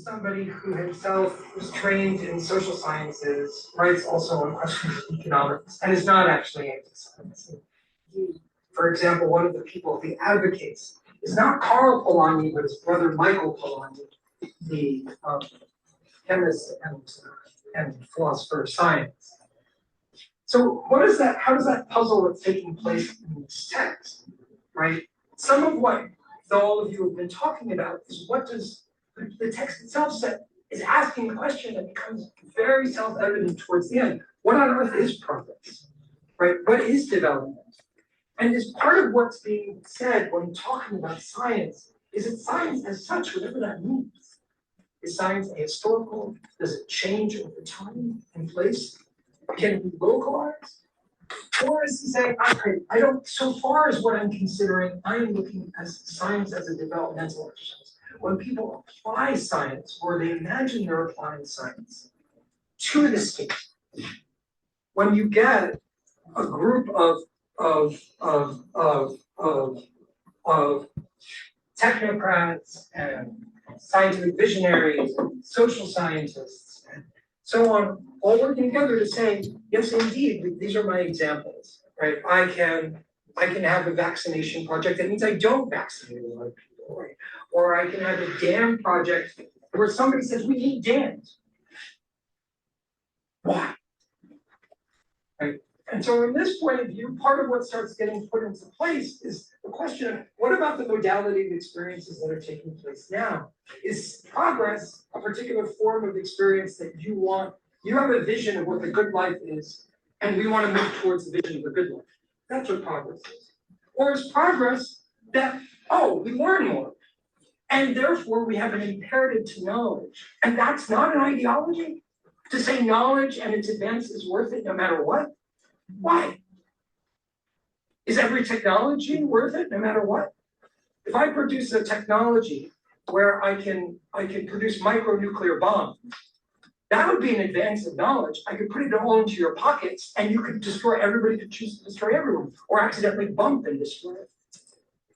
somebody who himself was trained in social sciences, writes also on questions of economics, and is not actually anti-science. For example, one of the people he advocates is not Karl Polanyi, but his brother Michael Polanyi, the chemist and philosopher of science. So what is that? How does that puzzle what's taking place in this text, right? Some of what all of you have been talking about is what does the text itself say is asking a question that becomes very self-evident towards the end. What on earth is progress, right? What is development? And as part of what's being said when talking about science is that science as such, whatever that means, is science ahistorical? Does it change over time and place? Can it be localized? Or is he saying, okay, I don't, so far as what I'm considering, I am looking at science as a developmental exercise. When people apply science, or they imagine they're applying science to the state, when you get a group of technocrats and scientific visionaries and social scientists and so on, all working together to say, yes, indeed, these are my examples, right? I can have a vaccination project. That means I don't vaccinate a lot of people, right? Or I can have a dam project where somebody says we need dams. Why? Right? And so in this point of view, part of what starts getting put into place is the question of what about the modality of experiences that are taking place now? Is progress a particular form of experience that you want? You have a vision of what the good life is, and we want to move towards the vision of the good life. That's what progress is. Or is progress that, oh, we learn more, and therefore we have an imperative to knowledge. And that's not an ideology? To say knowledge and its advance is worth it no matter what? Why? Is every technology worth it no matter what? If I produce a technology where I can produce micronuclear bombs, that would be an advance of knowledge. I could put it all into your pockets and you could destroy, everybody could choose to destroy everyone or accidentally bump and destroy it.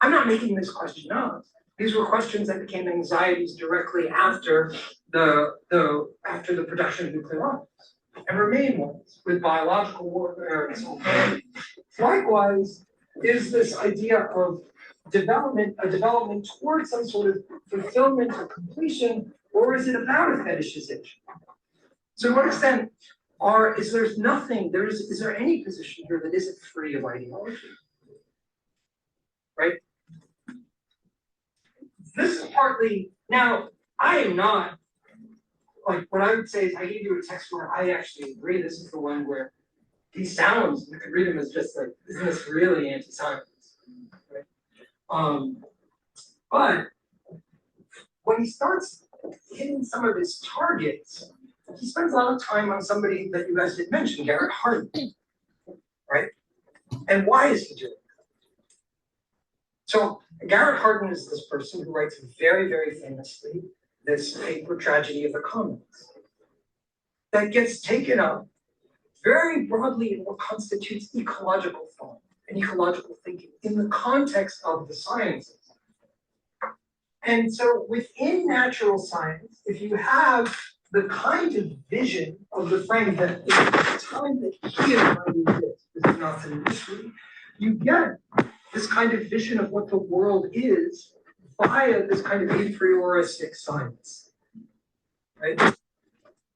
I'm not making this question up. These were questions that became anxieties directly after the production of nuclear weapons and remain ones with biological warfare and so on. Likewise, is this idea of development, a development towards some sort of fulfillment or completion, or is it about a fetishization? So to what extent is there any position here that isn't free of ideology? Right? This is partly, now, I am not, like what I would say is I gave you a text where I actually agree. This is the one where these sounds, you could read them as just like, isn't this really anti-science? Right? But when he starts hitting some of his targets, he spends a lot of time on somebody that you guys did mention, Garrett Hardin, right? And why is he doing that? So Garrett Hardin is this person who writes very, very famously this paper, Tragedy of the Commons, that gets taken up very broadly in what constitutes ecological thought and ecological thinking in the context of the sciences. And so within natural science, if you have the kind of vision of the frame that the time that he is not an issue, you get this kind of vision of what the world is via this kind of a prioristic science, right?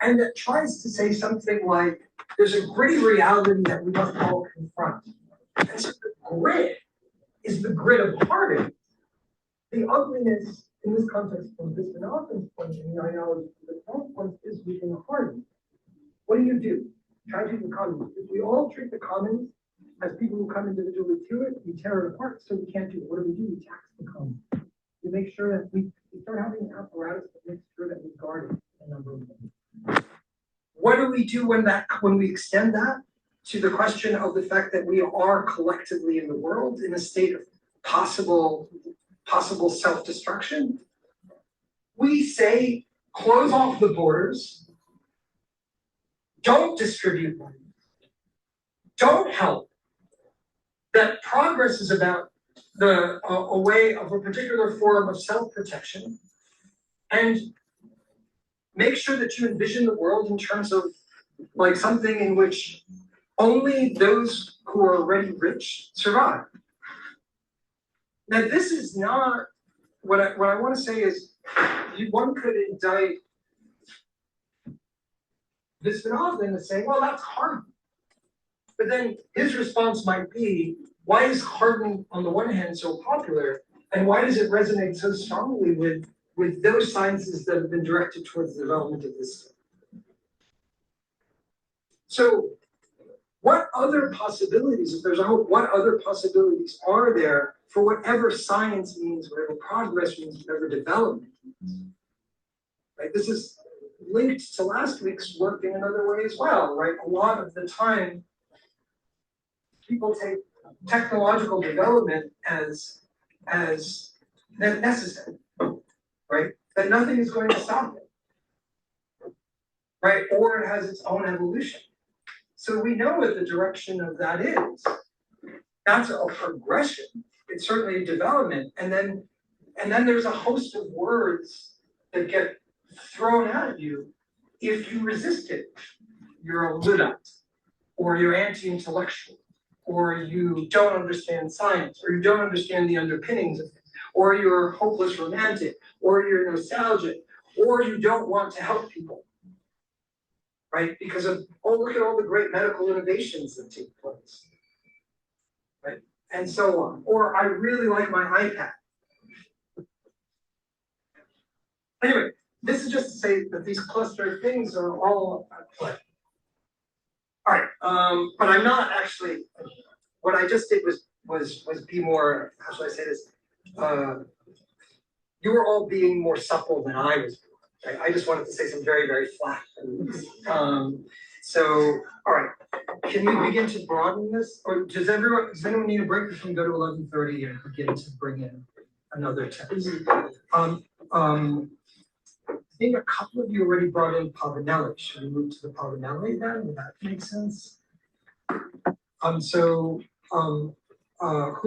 And that tries to say something like, there's a gritty reality that we must all confront. And so the grit is the grit of Harding. The ugliness in this context from Viswanathan's point and the ideology from the Trump point is within Harding. What do? Tragedy of the commons. If we all treat the commons as people who come individually to it, we tear it apart, so we can't do it. What do? We tax the commons. We make sure that we start having an apparatus that makes sure that we guard a number of things. What do we do when we extend that to the question of the fact that we are collectively in the world in a state of possible self-destruction? We say, close off the borders, don't distribute money, don't help. That progress is about a way of a particular form of self-protection, and make sure that you envision the world in terms of like something in which only those who are already rich survive. Now, this is not what I want to say is one could indict this phenomenon and say, well, that's Hardin. But then his response might be, why is Hardin on the one hand so popular, and why does it resonate so strongly with those sciences that have been directed towards the development of this? So what other possibilities, if there's a hope, what other possibilities are there for whatever science means, whatever progress means, whatever development means? Right? This is linked to last week's work in another way as well, right? A lot of the time, people take technological development as necessary, right? That nothing is going to stop it, right? Or it has its own evolution. So we know what the direction of that is. That's a progression. It's certainly a development. And then there's a host of words that get thrown at you if you resist it. You're a Luddite, or you're anti-intellectual, or you don't understand science, or you don't understand the underpinnings of it, or you're a hopeless romantic, or you're nostalgic, or you don't want to help people. Right? Because of, oh, look at all the great medical innovations that take place. Right? And so on. Or I really like my iPad. Anyway, this is just to say that these cluster of things are all at play. All right, but I'm not actually, what I just did was be more, how should I say this? You were all being more supple than I was. Right? I just wanted to say some very, very flat things. So, all right, can we begin to broaden this? Or does anyone need a break if we go to 11:30 and begin to bring in another text? I think a couple of you already brought in Pavanelli. Should we move to the Pavanelli then? Would that make sense? Who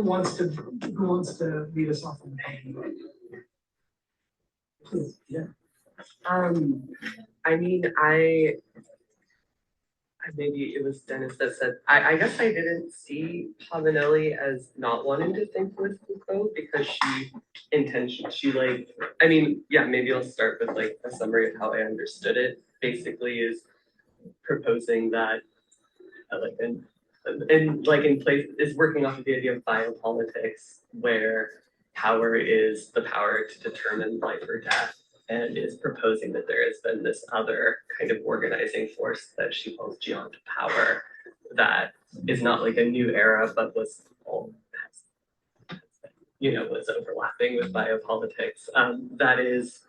wants to lead us off on the Pavanelli? Please, yeah. I mean, maybe it was Dennis that said, I guess I didn't see Pavanelli as not wanting to think with Foucault because maybe I'll start with like a summary of how I understood it. Basically is proposing that in place is working off of the idea of biopolitics where power is the power to determine life or death, and is proposing that there has been this other kind of organizing force that she calls Geonto power that is not like a new era, but was overlapping with biopolitics. That is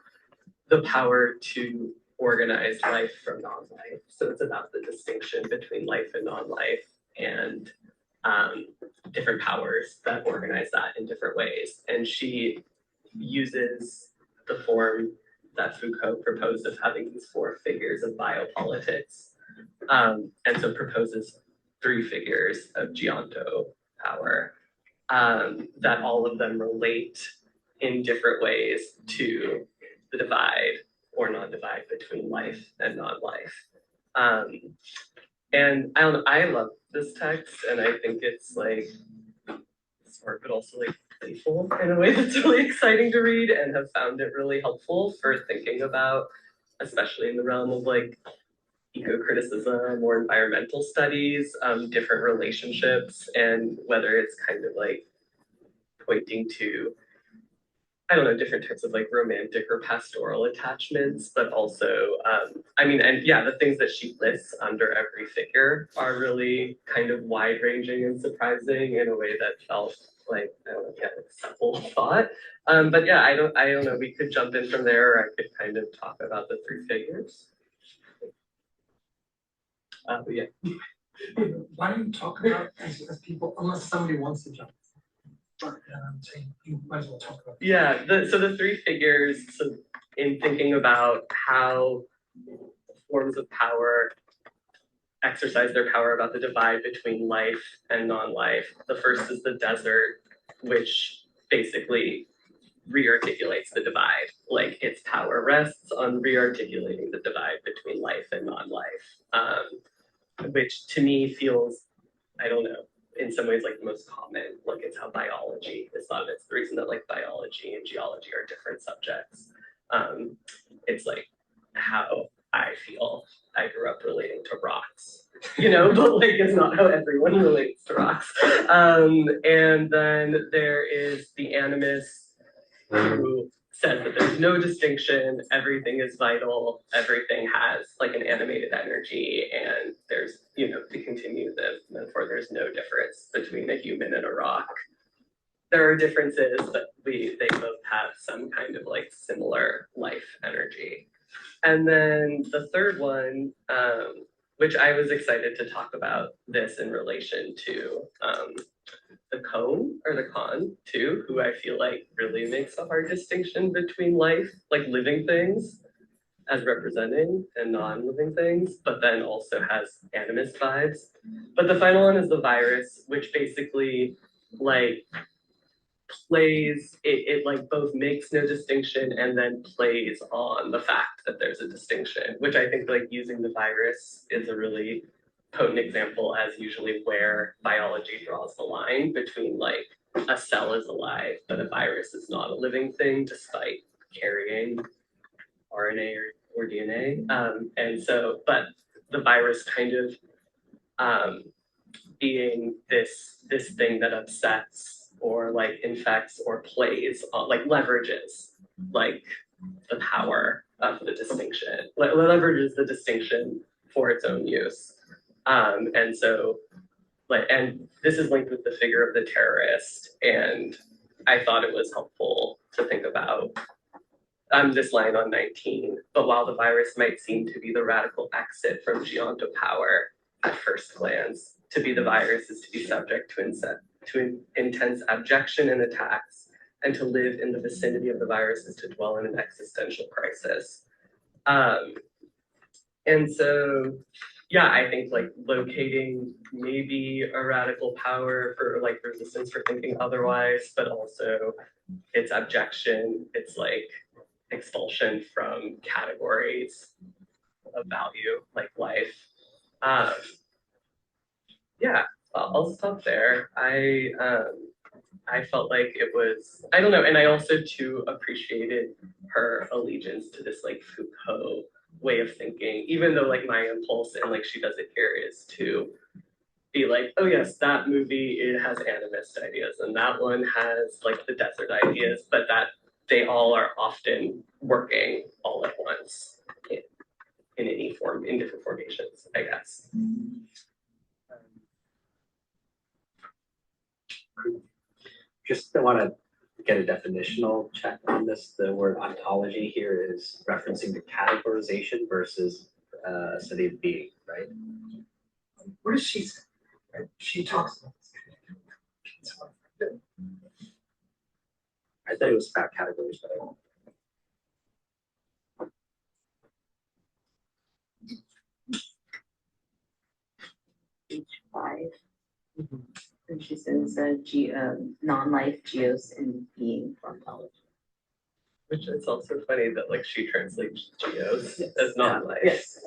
the power to organize life from non-life. So it's about the distinction between life and non-life and different powers that organize that in different ways. And she uses the form that Foucault proposed of having these four figures of biopolitics, and so proposes three figures of Geonto power that all of them relate in different ways to the divide or non-divide between life and non-life. And I don't know, I love this text, and I think it's like smart, but also like playful in a way that's really exciting to read, and have found it really helpful for thinking about, especially in the realm of like eco-criticism or environmental studies, different relationships, and whether it's kind of like pointing to, I don't know, different types of like romantic or pastoral attachments, but also, the things that she lists under every figure are really kind of wide-ranging and surprising in a way that felt like, simple thought. But yeah, I don't know, we could jump in from there, or I could kind of talk about the three figures. Yeah. Why don't you talk about as people, unless somebody wants to jump? You might as well talk about it. Yeah, so the three figures, so in thinking about how forms of power exercise their power about the divide between life and non-life. The first is the desert, which basically re-articulates the divide. Like its power rests on re-articulating the divide between life and non-life, which to me feels, I don't know, in some ways like the most common. Like it's how biology is thought of. It's the reason that like biology and geology are different subjects. It's like how I feel. I grew up relating to rocks, you know, but like it's not how everyone relates to rocks. And then there is the animist who says that there's no distinction, everything is vital, everything has like an animated energy, and there's, you know, to continue the metaphor, there's no difference between a human and a rock. There are differences, but they both have some kind of like similar life energy. And then the third one, which I was excited to talk about this in relation to the cone or the con too, who I feel like really makes a hard distinction between life, like living things as representing and non-living things, but then also has animist vibes. But the final one is the virus, which basically like plays, it like both makes no distinction and then plays on the fact that there's a distinction, which I think like using the virus is a really potent example as usually where biology draws the line between like a cell is alive, but a virus is not a living thing despite carrying RNA or DNA. And so, but the virus kind of being this thing that upsets or like infects or plays on, like leverages like the power of the distinction, leverages the distinction for its own use. And so, like, and this is linked with the figure of the terrorist, and I thought it was helpful to think about this line on 19, but while the virus might seem to be the radical exit from Giunta power at first glance, to be the virus is to be subject to intense abjection and attacks, and to live in the vicinity of the virus is to dwell in an existential crisis. And so, yeah, I think like locating maybe a radical power for like resistance for thinking otherwise, but also its abjection, it's like expulsion from categories of value like life. Yeah, I'll stop there. I felt like it was, I don't know, and I also too appreciated her allegiance to this like Foucault way of thinking, even though like my impulse and like she does it here is to be like, oh yes, that movie, it has animist ideas and that one has like the desert ideas, but that they all are often working all at once in any form, in different formations, I guess. Just want to get a definitional check on this. The word ontology here is referencing the categorization versus a study of being, right? What does she say? Right? She talks about this. I thought it was about categories, but I won't. Five. And she says non-life, geos, and being ontology. Which is also funny that like she translates geos as non-life. Yes.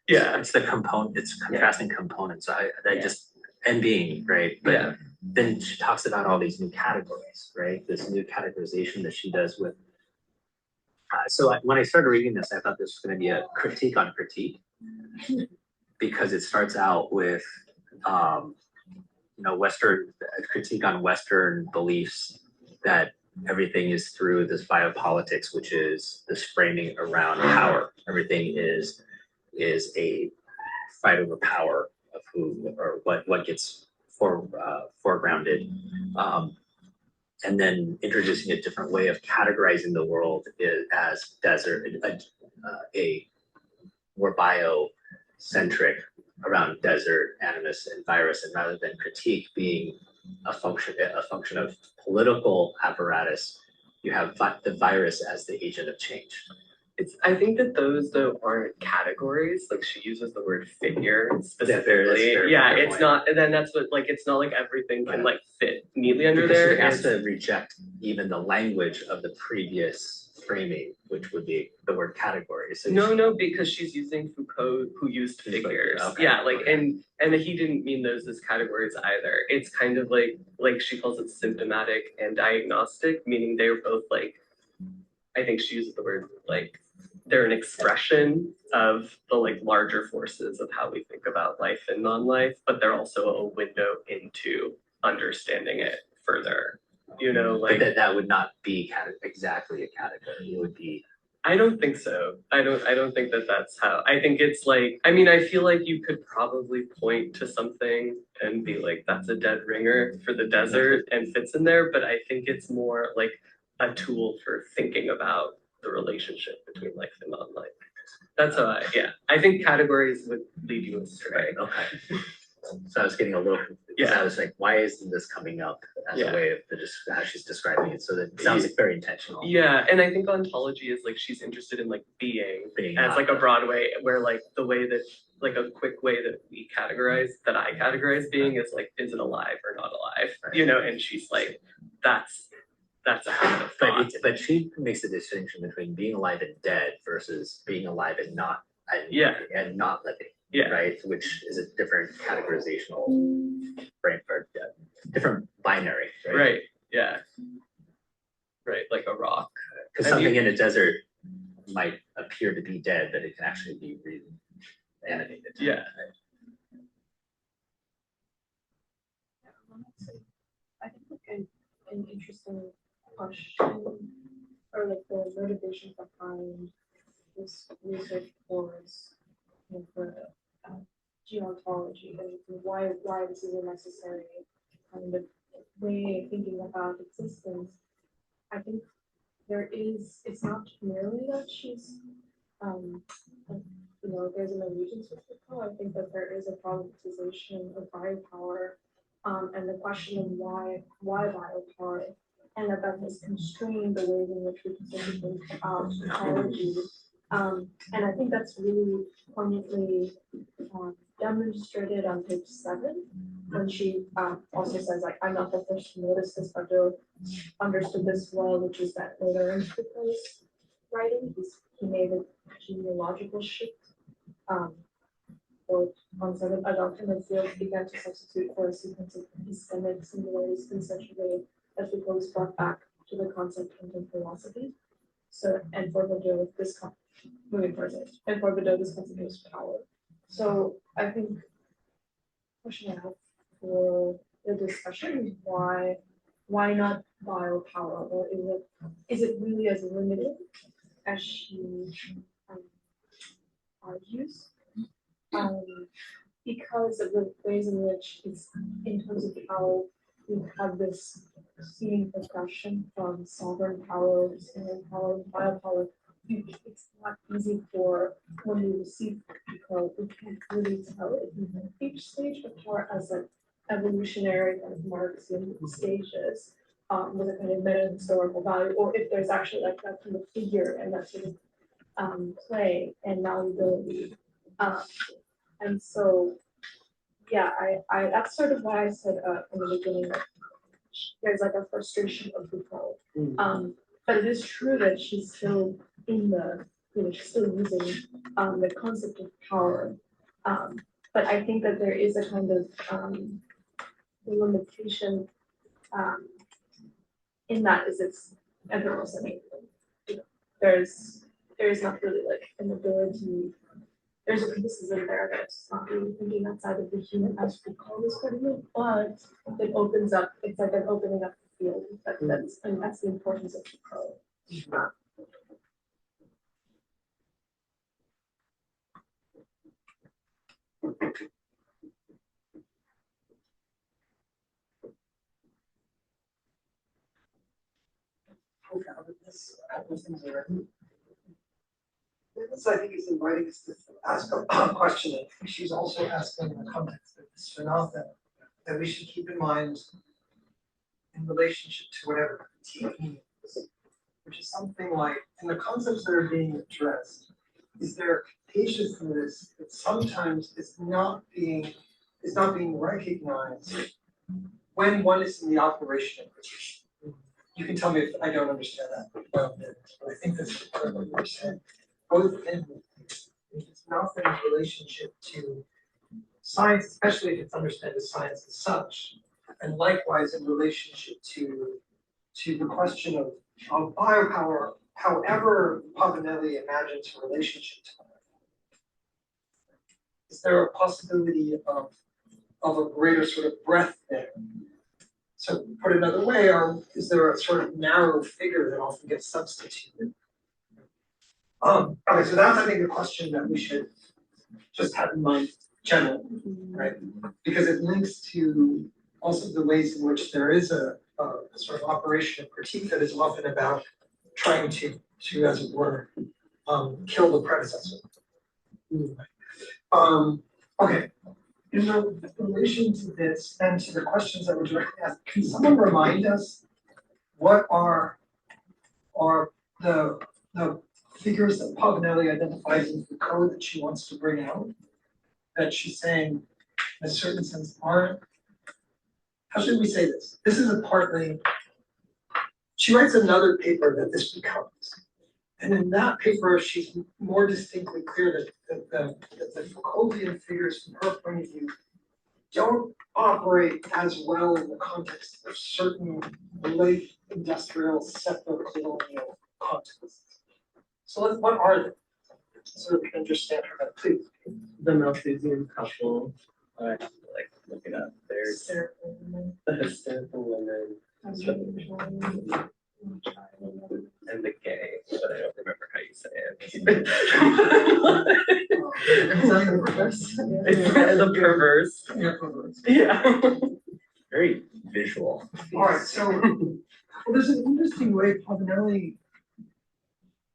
Yeah. It's the component, it's contrasting components. So I just, and being, right? But Yeah. then she talks about all these new categories, right? This new categorization that she does with. So when I started reading this, I thought this was going to be a critique on critique, because it starts out with, Western critique on Western beliefs that everything is through this biopolitics, which is this framing around power. Everything is a fight over power of who or what gets foregrounded, and then introducing a different way of categorizing the world as desert, a more biocentric around desert, animus, and virus, and rather than critique being a function of political apparatus, you have the virus as the agent of change. I think that those though aren't categories. Like she uses the word figure very specifically. Yeah, good it's point. not. And then that's what like it's not like everything can Right. like fit neatly under Because there. she has It's- to reject even the language of the previous framing, which would be the word category. So no, because she's using Foucault, who used figures. Okay, Yeah, like okay. and he didn't mean those as categories either. It's kind of like she calls it symptomatic and diagnostic, meaning they're both like. I think she uses the word like they're an expression of the like larger forces of how we think about life and non-life, but they're also a window into understanding it further. You know, like But that would not be exactly a category. It would be. I don't think so. I don't think that that's how. I think it's like I mean I feel like you could probably point to something and be like that's a dead ringer for the desert and fits in there, but I think it's more like a tool for thinking about the relationship between life and non-life. That's how I think categories would lead you astray. Okay. So I was getting a little confused. I was like, why isn't this coming up as a way of how she's describing it? So that sounds like very intentional. Yeah, and I think ontology is like she's interested in like being as like a broad way where like the way that like a quick way that we categorize that I categorize being is like is it alive or not alive? Right. You know, and she's like that's a habit of thought. But she makes a distinction between being alive and dead versus being alive and not and not living. Yeah. Right, which is a different categorizational framework, different binary. Right. Yeah. Right, like a rock. Because something in a desert might appear to be dead, but it can actually be reanimated. Yeah. I think like an interesting question or like the motivation behind this research was for geontology and why this is a necessary kind of way of thinking about existence. I think it's not merely that she's there's an allegiance with Foucault. I think that there is a problematization of biopower and the question of why biopower and that has constrained the ways in which we can think about ecology. And I think that's really poignantly demonstrated on page 7 when she also says like I'm not the first to notice this, but Joe understood this well, which is that later in Foucault's writing, he made a genealogical shift or concept of a doctrine of field began to substitute for a sequence of epistemic singularities in such a way that Foucault was brought back to the concept in philosophy. So, and for Bourdieu, this moving further, and for Bourdieu, this concept is power. So, I think the question I have for the discussion is why not biopower, or is it really as limited as she argues? Because of the ways in which it's in terms of how we have this seeming progression from sovereign power to human power and biopower, it's not easy for when we receive because we can't really tell if each stage of power as an evolutionary kind of Marxian stages with a kind of meta-historical value, or if there's actually like that kind of figure and that sort of play and malleability. And so, yeah, I that's sort of why I said from the beginning that there's like a frustration of Foucault. But it is true that she's still in the, she's still using the concept of power. But I think that there is a kind of limitation in that is its anthropocenic. There's not really like an ability. There's a criticism there that's not really thinking outside of the human as we call this argument, but it opens up, it's like an opening up the field. That's the importance of Foucault. This, I think, is inviting us to ask a question. I think she's also asking in the context of this phenomenon that we should keep in mind in relationship to whatever critique means. which is something like, in the concepts that are being addressed, is there capaciousness that sometimes is not being recognized when one is in the operation of critique. You can tell me if I don't understand that well, but I think that's part of what you were saying. Both in it's not in relationship to science, especially if it's understood as science as such, and likewise in relationship to the question of biopower, however Paganelli imagines a relationship to it. Is there a possibility of a greater sort of breadth there? So put another way, is there a sort of narrow figure that often gets substituted? Okay, so that's I think a question that we should just have in mind generally, right? Because it links to also the ways in which there is a sort of operation of critique that is often about trying to as it were, kill the predecessor. Okay. In relation to this and to the questions that were directly asked, can someone remind us what are the figures that Paganelli identifies as the code that she wants to bring out? That she's saying, in a certain sense, aren't. How should we say this? This is a partly. She writes another paper that this becomes. And in that paper, she's more distinctly clear that the Foucauldian figures, from her point of view, don't operate as well in the context of certain late industrial settler-colonial contexts. So what are they? So we can understand her better, please. The Malthusian couple, I have to like look it up. There's the hysterical women and the gay, but I don't remember how you say it. It's the perverse. Yeah, perverse. Yeah. Very visual. All right, so well, there's an interesting way Paganelli.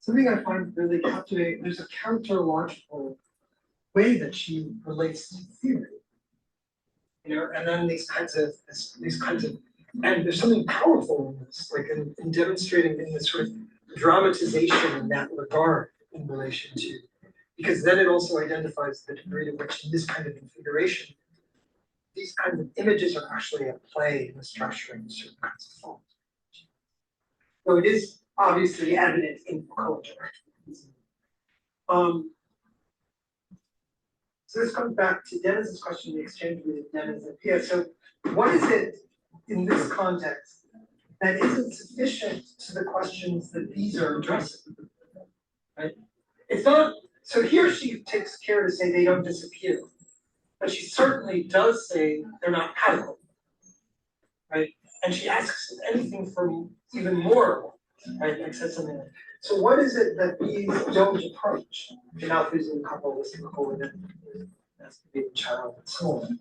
Something I find really captivating. There's a characterological way that she relates to theory, and then these kinds of, and there's something powerful in this, like in demonstrating in this sort of dramatization in that regard in relation to, because then it also identifies the degree to which in this kind of configuration, these kinds of images are actually at play in the structuring of certain kinds of forms. So it is obviously evident in culture. So this comes back to Dennis's question, the exchange with Dennis and Pia. So what is it in this context that isn't sufficient to the questions that these are addressing? Right? It's not, so here she takes care to say they don't disappear, but she certainly does say they're not adequate, right? And she asks anything from even more, right? Like said something like, so what is it that these don't approach? The Malthusian couple, this couple, and then that's to be the child, and so on.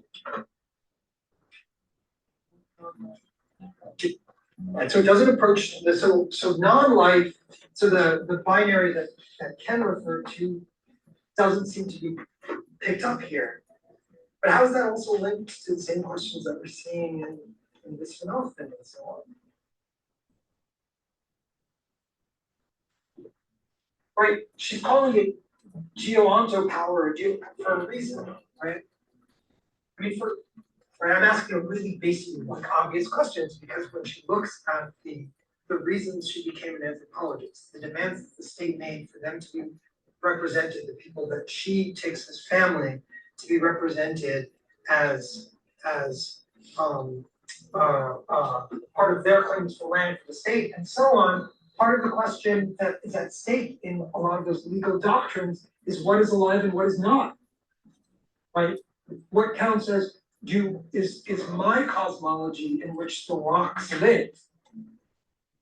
Right, so it doesn't approach the so non-life. So the binary that Ken referred to doesn't seem to be picked up here. But how is that also linked to the same questions that we're seeing in this phenomenon and so on? Right, she's calling it geoonto power for a reason, right? I mean, I'm asking a really basic, like obvious questions because when she looks at the reasons she became an anthropologist, the demands that the state made for them to be represented, the people that she takes as family to be represented as part of their claims for land for the state and so on. Part of the question that is at stake in a lot of those legal doctrines is what is alive and what is not, right? What counts as is my cosmology in which the rocks live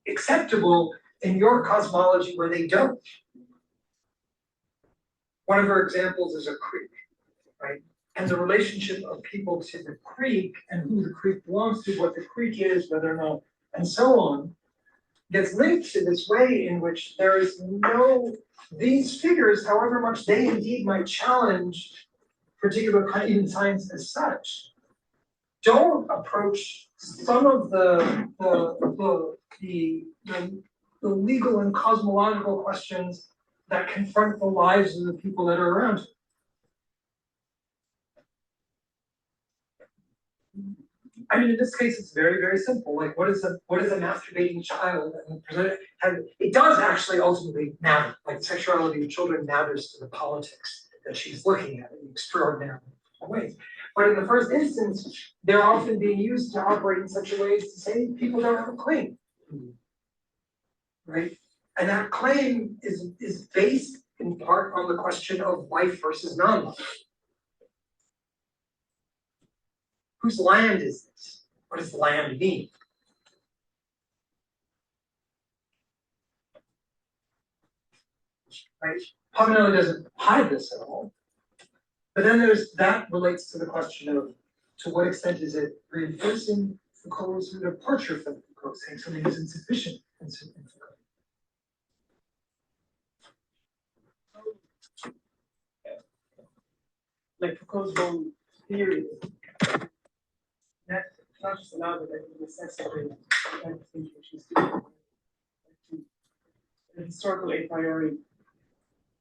acceptable in your cosmology where they don't? One of her examples is a creek, right? And the relationship of people to the creek and who the creek belongs to, what the creek is, whether or not, and so on, gets linked to this way in which there is these figures, however much they indeed might challenge particular kind, even science as such, don't approach some of the the legal and cosmological questions that confront the lives of the people that are around her. I mean, in this case, it's very, very simple. Like, what is a masturbating child? And it does actually ultimately matter. Like, sexuality of children matters to the politics that she's looking at in extraordinary ways. But in the first instance, they're often being used to operate in such a way as to say people don't have a claim, right? And that claim is based in part on the question of life versus non-life. Whose land is this? What does land mean? Right? Paganelli doesn't hide this at all. But then that relates to the question of to what extent is it reinforcing Foucault's departure from Foucault, saying something is insufficient in Foucault. Like Foucault's own theory, that not just allowed it, like necessity, the kind of things which is doing, the historical a priori,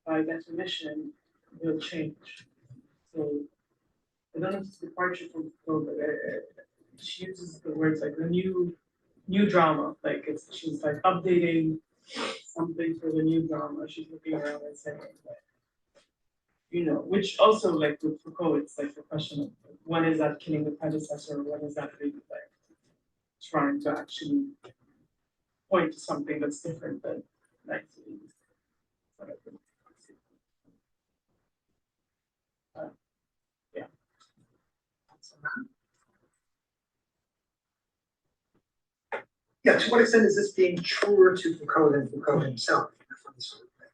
by definition, will change. So I don't know if it's departure from Foucault, but she uses the words like the new drama, like she's like updating something for the new drama. She's looking around and saying, like, you know, which also like with Foucault, it's like the question of when is that killing the predecessor, when is that really like trying to actually point to something that's different than like whatever. Yeah. Yeah, to what extent is this being truer to Foucault than Foucault himself?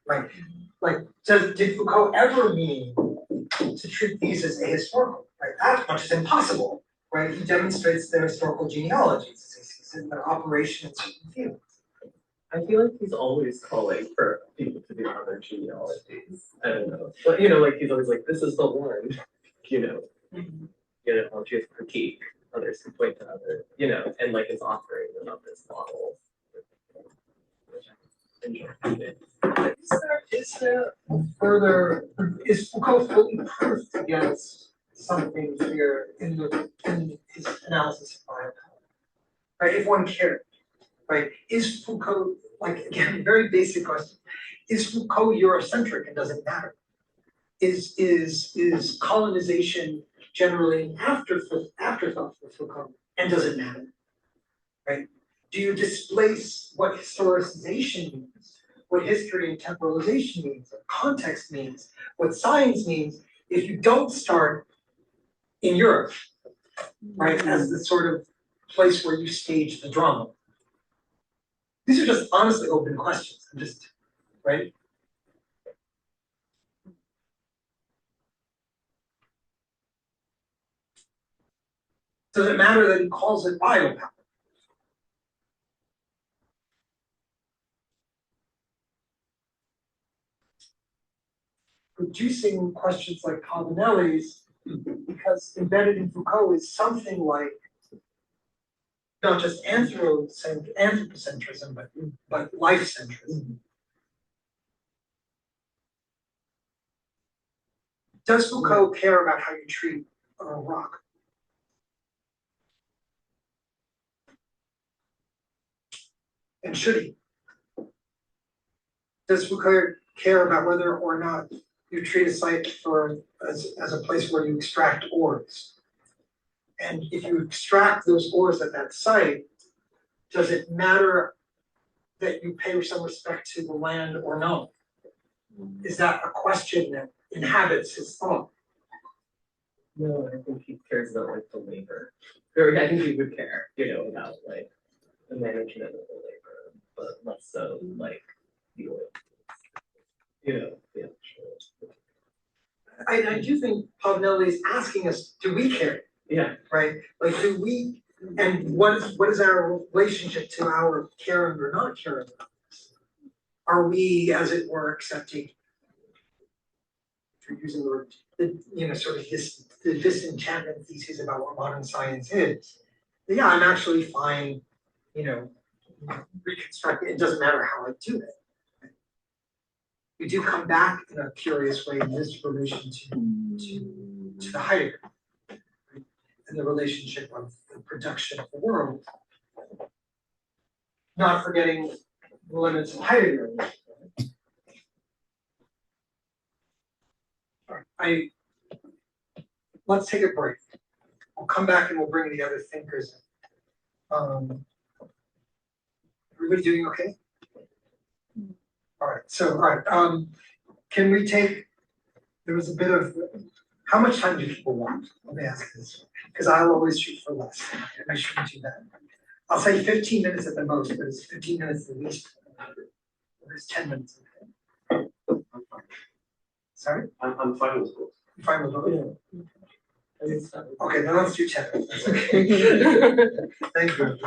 Right? Like, did Foucault ever mean to treat these as ahistorical? Right? That much is impossible. Right? He demonstrates their historical genealogies. He sees in their operation in certain fields. I feel like he's always calling for people to do other genealogies. I don't know. But you know, like he's always like, this is the one, you know. Genealogy is critique. Others can point to other, you know, and like it's offering them up this model. Is there further, is Foucault fully proof against something here in his analysis of biopower? Right, if one cared, right? Is Foucault, like again, very basic question, is Foucault Eurocentric and does it matter? Is colonization generally an afterthought for Foucault and does it matter? Right? Do you displace what historicization means, what history and temporalization means, what context means, what science means, if you don't start in Europe, right, as the sort of place where you stage the drama? These are just honestly open questions. I'm just, right? Does it matter that he calls it biopower? Producing questions like Paganelli's, because embedded in Foucault is something like not just anthropocentrism, but life-centrism. Does Foucault care about how you treat a rock? And should he? Does Foucault care about whether or not you treat a site as a place where you extract ores? And if you extract those ores at that site, does it matter that you pay some respect to the land or no? Is that a question that inhabits his thought? No, I think he cares about like the labor. Or I think he would care, you know, about like the management of the labor, but less so like the oil. You know, yeah, sure. I do think Paganelli is asking us, do we care? Yeah. Right? Like, do we, and what is our relationship to our caring or not caring? Are we, as it were, accepting, for using the word, sort of the disenchantment thesis about what modern science is? Yeah, I'm actually fine, reconstruct it. It doesn't matter how I do it. We do come back in a curious way in this relation to the Heidegger, right? And the relationship of the production of the world, not forgetting the limits of Heidegger. All right, let's take a break. We'll come back and we'll bring the other thinkers in. Everybody doing okay? All right, can we take, there was a bit of, how much time do people want? Let me ask this, because I'll always shoot for less, and I shouldn't do that. I'll say 15 minutes at the most, but it's 15 minutes at least. Or it's 10 minutes. Okay. Sorry? I'm fine with both. You fine with both? Yeah. Okay, then let's do 10 minutes. Okay. Thank you.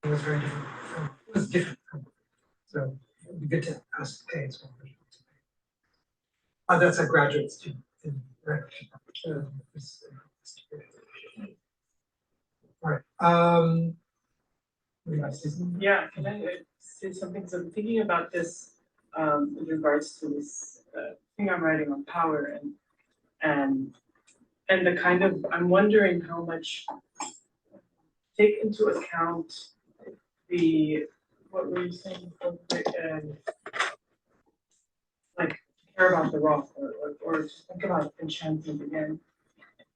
It was very different. It was different. So it'd be good to ask to pay as well. That's a graduate student in all right. We got Susan. Yeah, can I say something? So I'm thinking about this in regards to this thing I'm writing on power and the kind of, I'm wondering how much take into account the, what were you saying, like care about the raw or just think about enchantment again.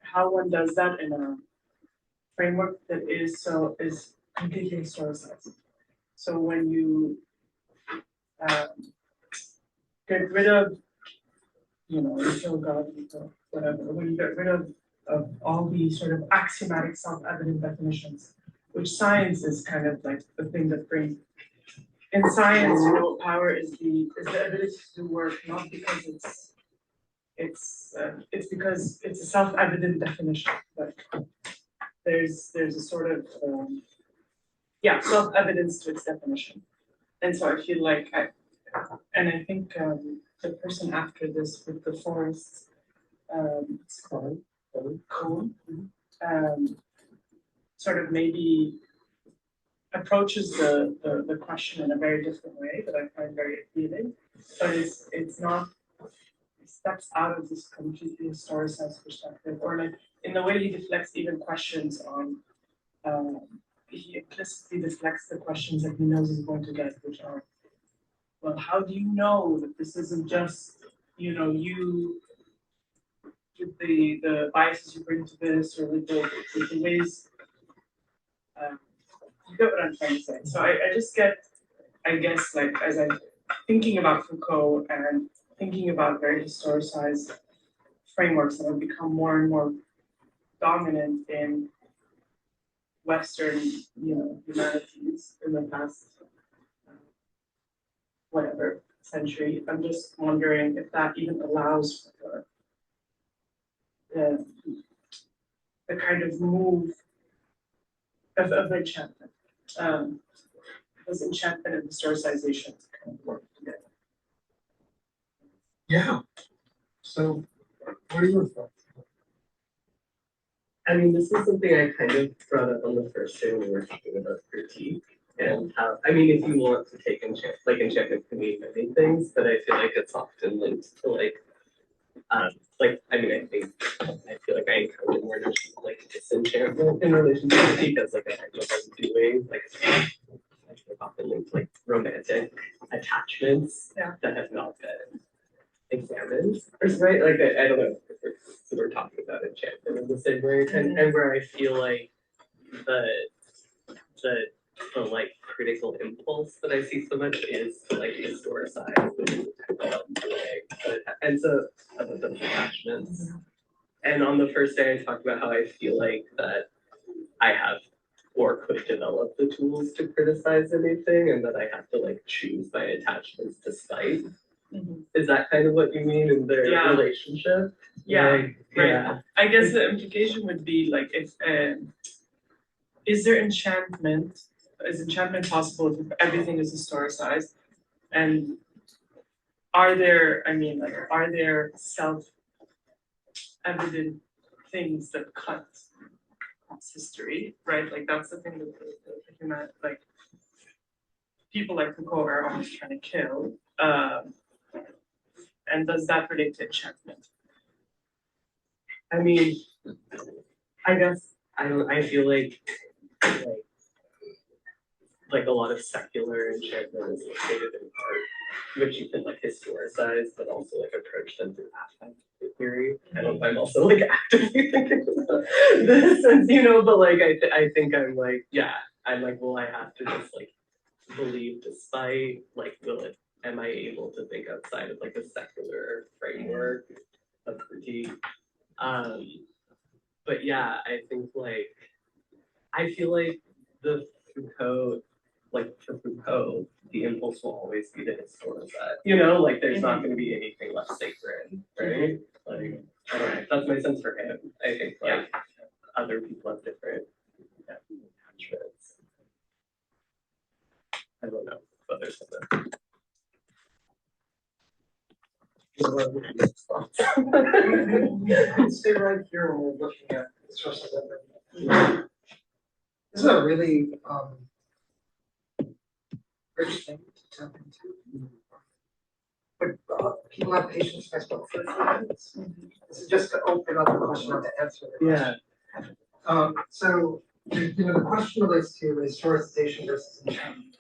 How one does that in a framework that is completely historicized. So when you get rid of, until God, whatever, when you get rid of all the sort of axiomatic self-evident definitions, which science is kind of like the thing that brings. In science, power is the ability to do work, not because it's because it's a self-evident definition. But there's a sort of self-evidence to its definition. And so I feel like I think the person after this with the forest, Cohen, sort of maybe approaches the question in a very different way that I find very appealing, but it's not, it steps out of this completely historicized perspective, or like in the way he deflects even questions on, he implicitly deflects the questions that he knows he's going to get, which are, well, how do you know that this isn't just, you with the biases you bring to this, or with the ways, you get what I'm trying to say. So I just get, I guess, like as I'm thinking about Foucault and thinking about very historicized frameworks that have become more and more dominant in Western, humanities in the past, whatever century. I'm just wondering if that even allows for the kind of move of enchantment. Does enchantment and historicization kind of work together? Yeah. So what are your thoughts? I mean, this is something I kind of brought up on the first day when we were talking about critique and how, I mean, if you want to take enchantment can mean many things, but I feel like it's often linked to I feel like I encounter more notions of disenchantment in relation to critique as a kind of doing, often linked to romantic attachments that have not been examined, or right? I don't know if we're talking about enchantment in the same way, and where I feel like the critical impulse that I see so much is to historicize and so of those attachments. And on the first day I talked about how I feel like that I have or could develop the tools to criticize anything and that I have to choose my attachments despite. Is that kind of what you mean in their relationship? Right. I guess the implication would be if is there enchantment is enchantment possible if everything is historicized? And are there, are there self-evident things that cut across history, right? Like that's the thing that the human, like people like Foucault are always trying to kill. And does that relate to enchantment? I mean, I guess I feel like a lot of secular enchantment is located in art, which you can like historicize, but also like approach them through affect theory. I'm also like actively thinking about this, and but like I think I'm like, yeah, I'm like, well, I have to just like believe despite like am I able to think outside of like a secular framework of critique? But yeah, I think like I feel like the Foucault, like for Foucault, the impulse will always be to historicize. Like there's not going to be anything less sacred, right? Like I don't know. That's my sense for him. I think like other people have different attachments. I don't know. But there's something. Stay right here when we're looking at sources of it. This is a really rich thing to tap into. But people have patience if I spoke for a few minutes. This is just to open up the question, not to answer the question. So the question relates to historicization versus enchantment.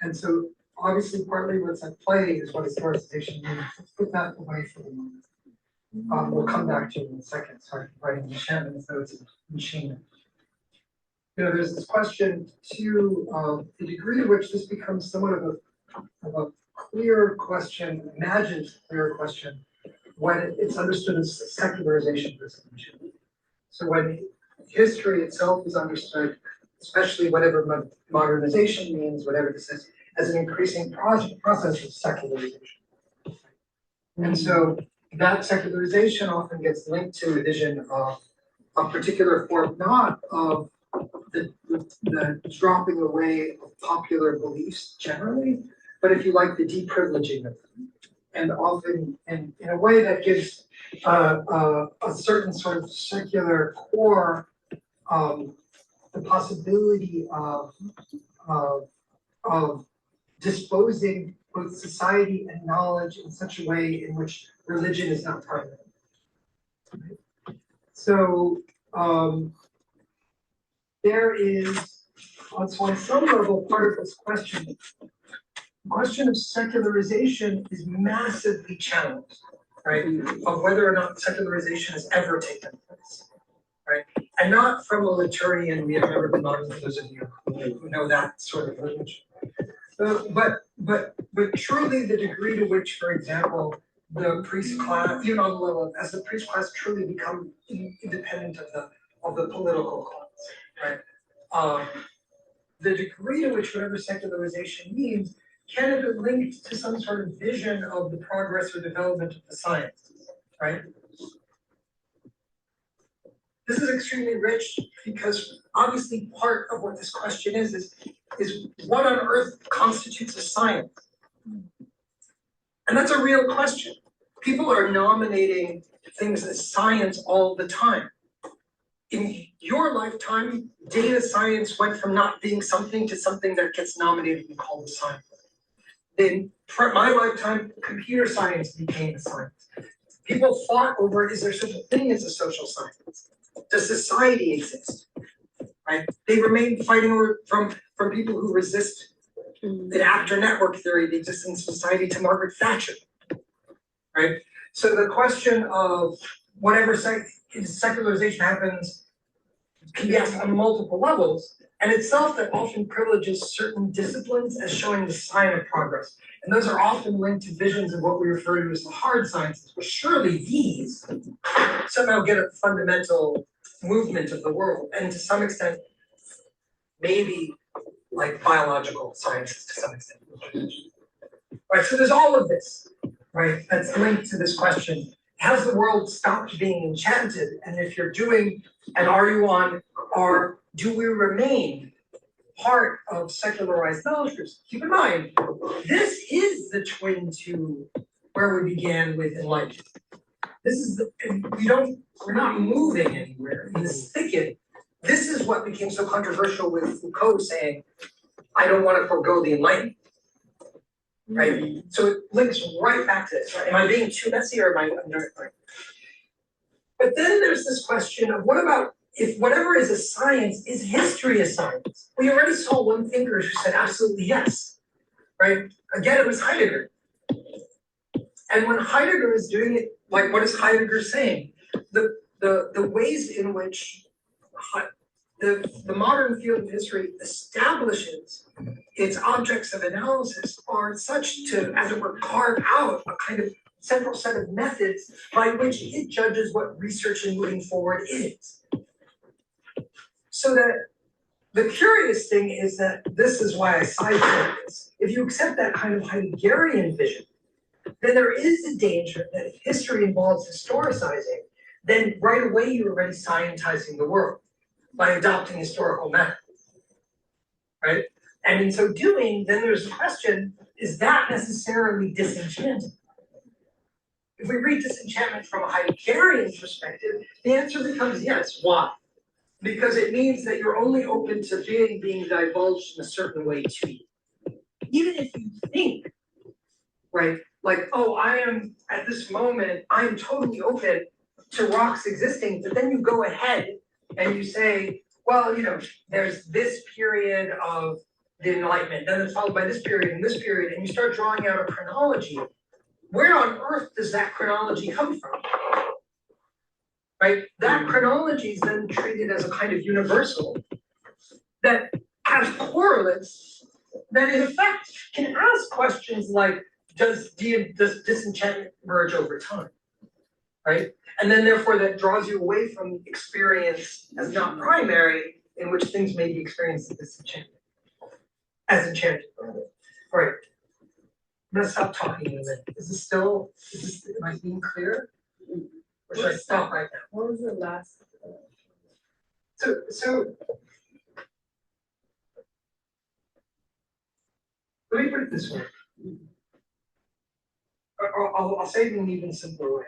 And so obviously partly what's at play is what historicization means. Let's put that away for the moment. We'll come back to it in a second. Sorry, writing enchantment as though it's enchantment. There's this question to the degree to which this becomes somewhat of a clear question, imagined clear question, when it's understood as secularization versus enchantment. So when history itself is understood, especially whatever modernization means, whatever this is, as an increasing process of secularization. And so that secularization often gets linked to a vision of a particular form, not of the dropping away of popular beliefs generally, but if you like, the deprivileging of them. And often in a way that gives a certain sort of secular core the possibility of disposing both society and knowledge in such a way in which religion is not part of it. Right? So there is, on some level, part of this question. The question of secularization is massively challenged, right? Of whether or not secularization has ever taken place, right? And not from a Liturian, we have never been modern, for those of you who know that sort of language. But truly the degree to which, for example, the priest class, even on the level of, as the priest class truly become independent of the political class, right? The degree to which whatever secularization means can have been linked to some sort of vision of the progress or development of the sciences, right? This is extremely rich because obviously part of what this question is what on earth constitutes a science? And that's a real question. People are nominating things as science all the time. In your lifetime, data science went from not being something to something that gets nominated and called a science. In my lifetime, computer science became a science. People fought over, is there such a thing as a social science? Does society exist? Right? They remain fighting over from people who resist the actor network theory, the existence of society, to Margaret Thatcher. Right? So the question of whatever secularization happens can be asked on multiple levels, and itself that often privileges certain disciplines as showing the sign of progress. And those are often linked to visions of what we refer to as the hard sciences. Well, surely these somehow get at the fundamental movement of the world, and to some extent, maybe like biological sciences to some extent. Right, so there's all of this, right, that's linked to this question. has the world stopped being enchanted? And if you're doing, and are you on, or do we remain part of secularized knowledge groups? Keep in mind, this is the twin to where we began with enlightenment. This is we're not moving anywhere in this thicket. This is what became so controversial with Foucault saying, I don't want to forego the enlightenment. Right? So it links right back to this. Right? Am I being too messy or am I under it? Right? But then there's this question of what about if whatever is a science is history a science? We already saw one thinker who said absolutely yes. Right? Again, it was Heidegger. And when Heidegger is doing it, like what is Heidegger saying? The ways in which the modern field of history establishes its objects of analysis are such to, as it were, carve out a kind of central set of methods by which it judges what research and moving forward is. So that the curious thing is that this is why I sidestep this. If you accept that kind of Heideggerian vision, then there is a danger that if history involves historicizing, then right away you're already scientizing the world by adopting historical methods, right? And in so doing, then there's the question, is that necessarily disenchanting? If we read disenchantment from a Heideggerian perspective, the answer becomes yes. Why? Because it means that you're only open to being divulged in a certain way to you. Even if you think, right, like, oh, I am, at this moment, I am totally open to rocks existing, but then you go ahead and you say, well, there's this period of the Enlightenment, then it's followed by this period and this period, and you start drawing out a chronology. Where on earth does that chronology come from? Right? That chronology is then treated as a kind of universal that has correlates that in effect can ask questions like, does disenchantment emerge over time? Right? And then therefore that draws you away from experience as not primary, in which things may be experienced as disenchantment. As enchanted, rather. All right. I'm gonna stop talking in a minute. Am I being clear? Or should I stop right now? What was the last? So let me put it this way. I'll say it in an even simpler way.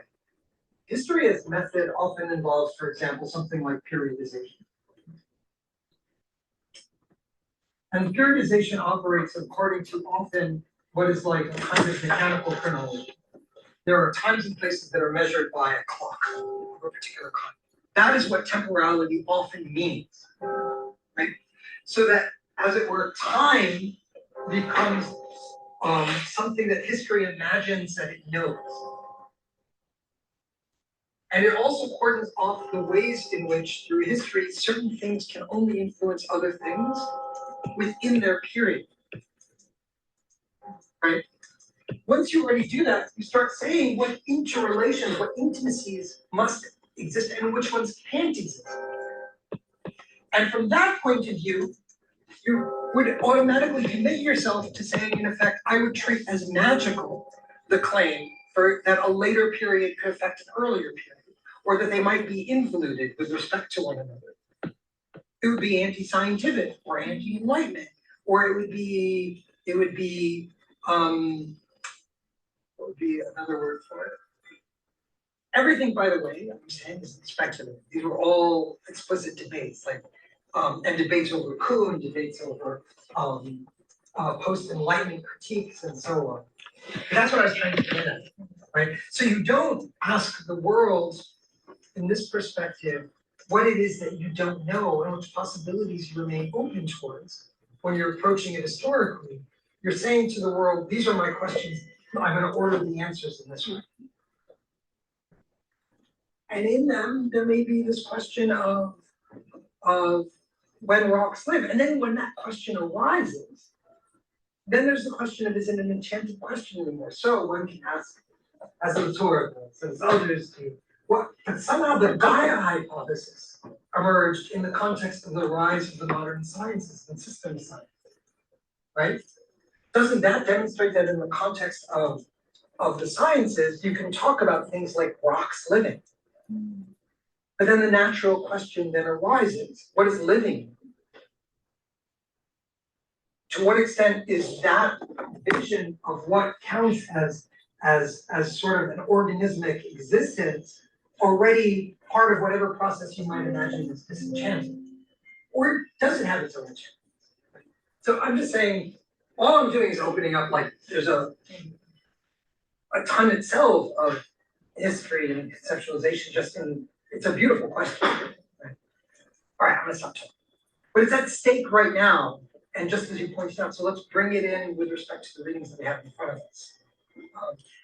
History as method often involves, for example, something like periodization. And periodization operates according to often what is like a kind of mechanical chronology. There are times and places that are measured by a clock of a particular kind. That is what temporality often means, right? So that, as it were, time becomes something that history imagines that it knows. And it also cordons off the ways in which, through history, certain things can only influence other things within their period, right? Once you already do that, you start saying what interrelations, what intimacies must exist and which ones can't exist. And from that point of view, you would automatically commit yourself to saying, in effect, I would treat as magical the claim for that a later period could affect an earlier period, or that they might be involuted with respect to one another. It would be anti-scientific or anti-enlightenment, or it would be what would be another word for it? Everything, by the way, I'm saying is speculative. These were all explicit debates, like and debates over Kuhn, debates over post-enlightenment critiques, and so on. But that's what I was trying to get at, right? So you don't ask the world in this perspective what it is that you don't know and which possibilities you remain open towards when you're approaching it historically. You're saying to the world, these are my questions. I'm going to order the answers in this way. And in them, there may be this question of when rocks live. And then when that question arises, then there's the question of, is it an enchanted question anymore? So one can ask, as a rhetorical, as others do, what, but somehow the Gaia hypothesis emerged in the context of the rise of the modern sciences and systems science, right? Doesn't that demonstrate that in the context of of the sciences, you can talk about things like rocks living. But then the natural question then arises, what is living? To what extent is that vision of what counts as sort of an organismic existence already part of whatever process you might imagine is disenchanted? Or does it have its own enchantment? So I'm just saying, all I'm doing is opening up, like, there's a ton itself of history and conceptualization just in, it's a beautiful question. Right? All right, I'm gonna stop talking. But it's at stake right now, and just as you pointed out, so let's bring it in with respect to the readings that we have in front of us.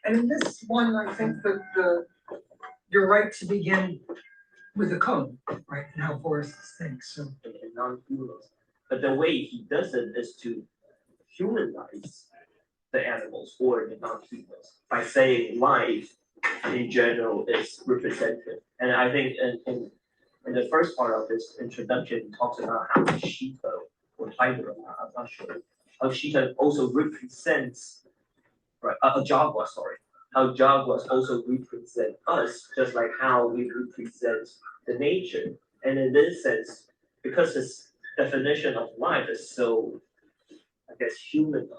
And in this one, I think that you're right to begin with the cone, right, and how forests think, so. And non-humans. But the way he does it is to humanize the animals or the non-humans by saying life in general is represented. And I think in the first part of this introduction, he talks about how the cheetah or tiger, I'm not sure, how cheetah also represents, right, a jaguar, sorry, how jaguars also represent us, just like how we represent the nature. And in this sense, because this definition of life is so, I guess, humanized,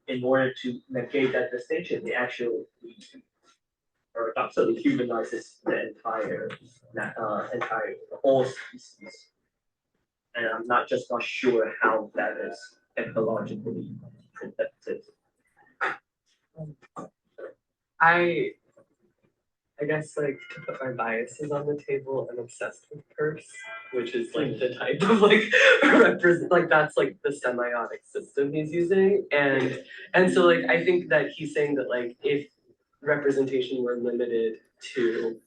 in order to negate that distinction, it actually paradoxically humanizes the entire all species. And I'm not sure how that is ecologically productive. I guess like to put my biases on the table, I'm obsessed with purse, which is like the type of like represent, like that's like the semiotic system he's using, and so like I think that he's saying that like if representation were limited to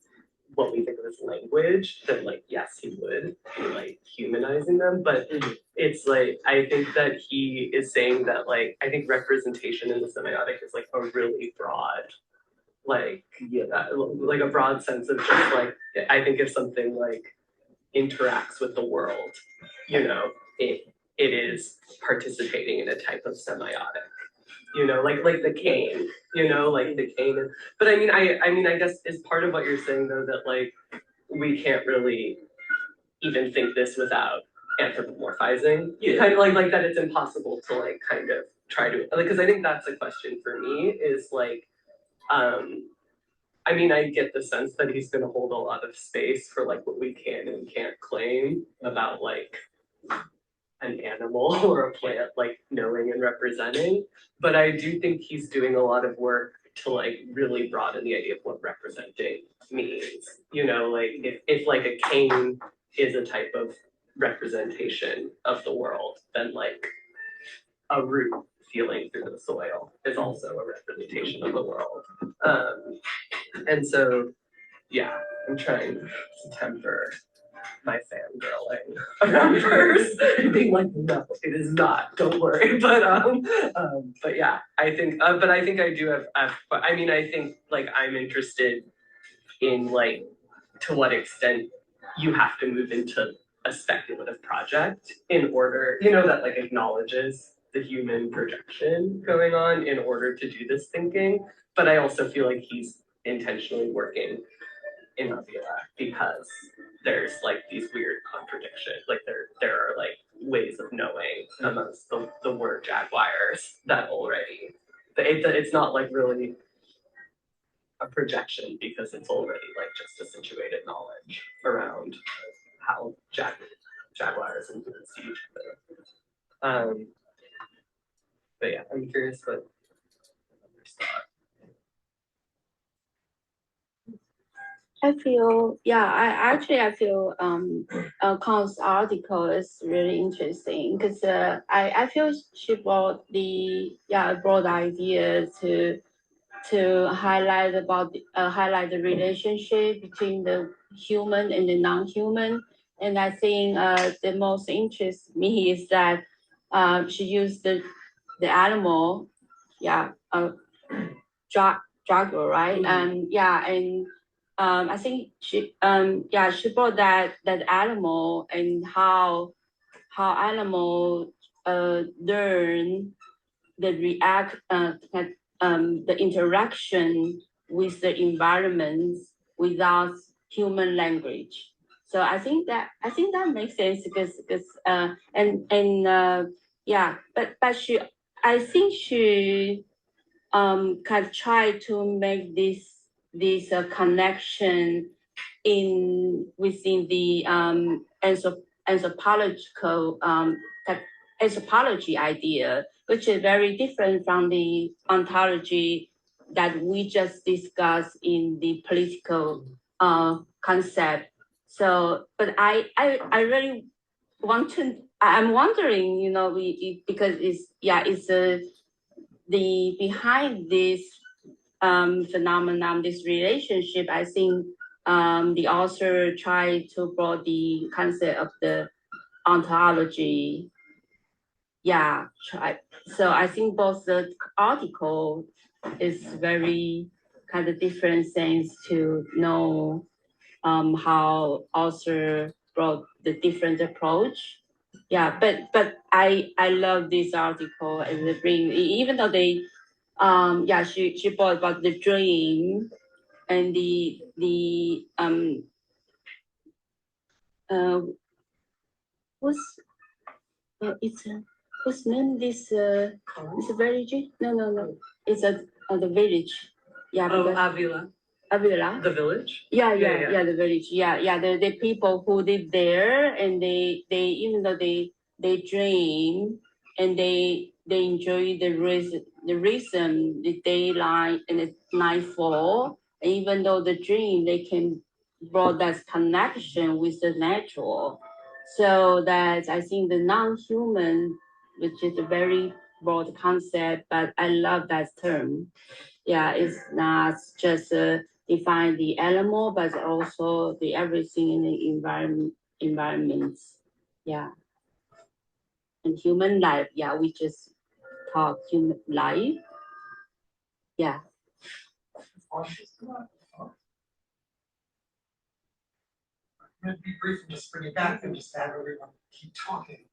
what we think of as language, then like yes, he would be like humanizing them, but it's like I think that he is saying that like I think representation in the semiotic is like a really broad like like a broad sense of just like I think if something like interacts with the world, you know, it is participating in a type of semiotic, you know, like the cane, you know, like the cane. But I mean I guess is part of what you're saying though that like we can't really even think this without anthropomorphizing. Yeah. Kind of like that it's impossible to like kind of try to like because I think that's a question for me is like I mean, I get the sense that he's going to hold a lot of space for like what we can and can't claim about like an animal or a plant, like knowing and representing. But I do think he's doing a lot of work to like really broaden the idea of what representing means. You know, like if like a cane is a type of representation of the world, then like a root feeling through the soil is also a representation of the world. And so, yeah, I'm trying to temper my fangirling around hers and being like, no, it is not. Don't worry. But yeah, I think. But I think I do have. I mean, I think like I'm interested in like to what extent you have to move into a speculative project in order, you know, that like acknowledges the human projection going on in order to do this thinking. But I also feel like he's intentionally working in Avila because there's like these weird contradictions. Like there are like ways of knowing amongst the word jaguars that already it's not like really a projection because it's already like just a situated knowledge around how jaguars and humans see each other. But yeah, I'm curious what others thought. I feel Khan's article is really interesting because I feel she brought the broad idea to highlight highlight the relationship between the human and the non-human. And I think the most interest me is that she used the animal, jaguar, right? I think she brought that animal and how animal learn the the interaction with the environment without human language. So I think that makes sense because yeah, but I think she kind of tried to make this connection within the anthropological anthropology idea, which is very different from the ontology that we just discussed in the political concept. So, but I really want to. I'm wondering, you know, because it's the behind this phenomenon, this relationship. I think the author tried to brought the concept of the ontology. Yeah, try. So I think both the article is very kind of different things to know how author brought the different approach. Yeah, but I love this article and the bring even though they yeah she brought about the dream and the uh what's it's what's name this it's a village? No. It's the village. Yeah, Oh, because Avila, Avila. the village. Yeah, Yeah. the village. Yeah. The people who live there and they even though they dream and they enjoy the rhythm, the daylight and the nightfall. And even though the dream, they can brought that connection with the natural. So that I think the non-human, which is a very broad concept, but I love that term. Yeah, it's not just define the animal, but also the everything in the environments. Yeah, and human life. Yeah, we just talk human life. Yeah. I'm going to be brief and just bring it back and just have everyone keep talking.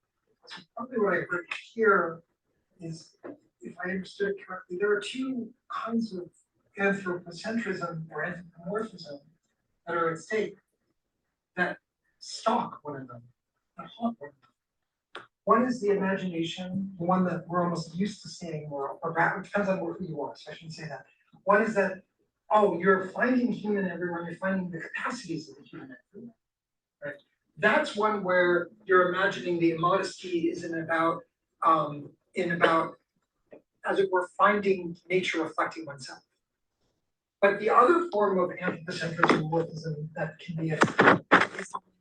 So probably what I heard here is, if I understood it correctly, there are two kinds of anthropocentrism or anthropomorphism that are at stake that stalk one another, that haunt one another. One is the imagination, the one that we're almost used to seeing more, or it depends on who you are, so I shouldn't say that. One is that, oh, you're finding human everyone, you're finding the capacities of the human everyone. Right? That's one where you're imagining the immodesty isn't about as it were finding nature reflecting oneself. But the other form of anthropocentrism morphism that can be is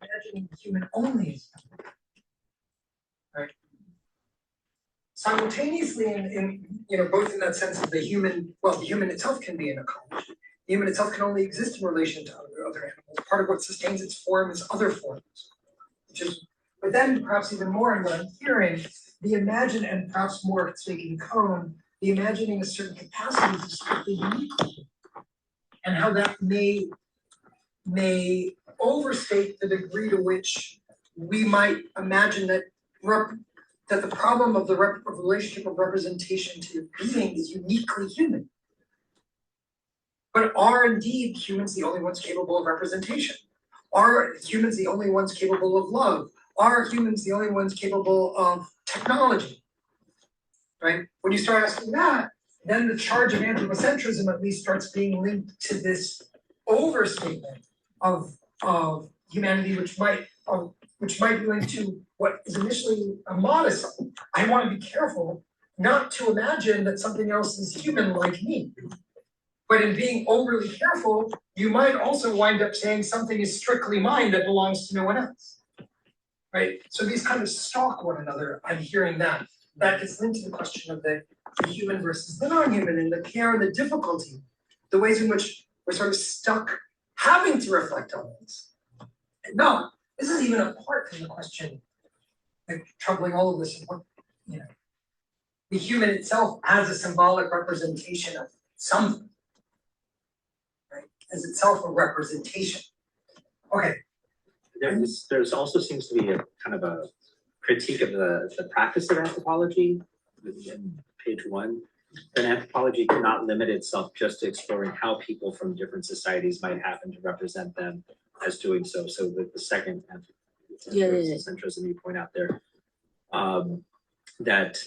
imagining the human only as right. Simultaneously in both in that sense of the human itself can be in a college. The human itself can only exist in relation to other animals. Part of what sustains its form is other forms. But then perhaps even more in what I'm hearing, the imagine and perhaps more speaking cone, the imagining a certain capacities is strictly unique, and how that may overstate the degree to which we might imagine that the problem of the relationship of representation to being is uniquely human. But are indeed humans the only ones capable of representation? Are humans the only ones capable of love? Are humans the only ones capable of technology? Right? When you start asking that, then the charge of anthropocentrism at least starts being linked to this overstatement of humanity, which might be linked to what is initially a modest. I want to be careful not to imagine that something else is human like me. But in being overly careful, you might also wind up saying something is strictly mine that belongs to no one else. Right? So these kind of stalk one another. I'm hearing that. That gets linked to the question of the human versus the non-human and the care and the difficulty, the ways in which we're sort of stuck having to reflect on this. And no, this is even apart from the question, like troubling all of this, of what, the human itself as a symbolic representation of something. Right? As itself a representation. Okay. There's also seems to be a kind of a critique of the practice of anthropology in page 1, then anthropology cannot limit itself just to exploring how people from different societies might happen to represent them as doing so. So the second centrism you point out there, that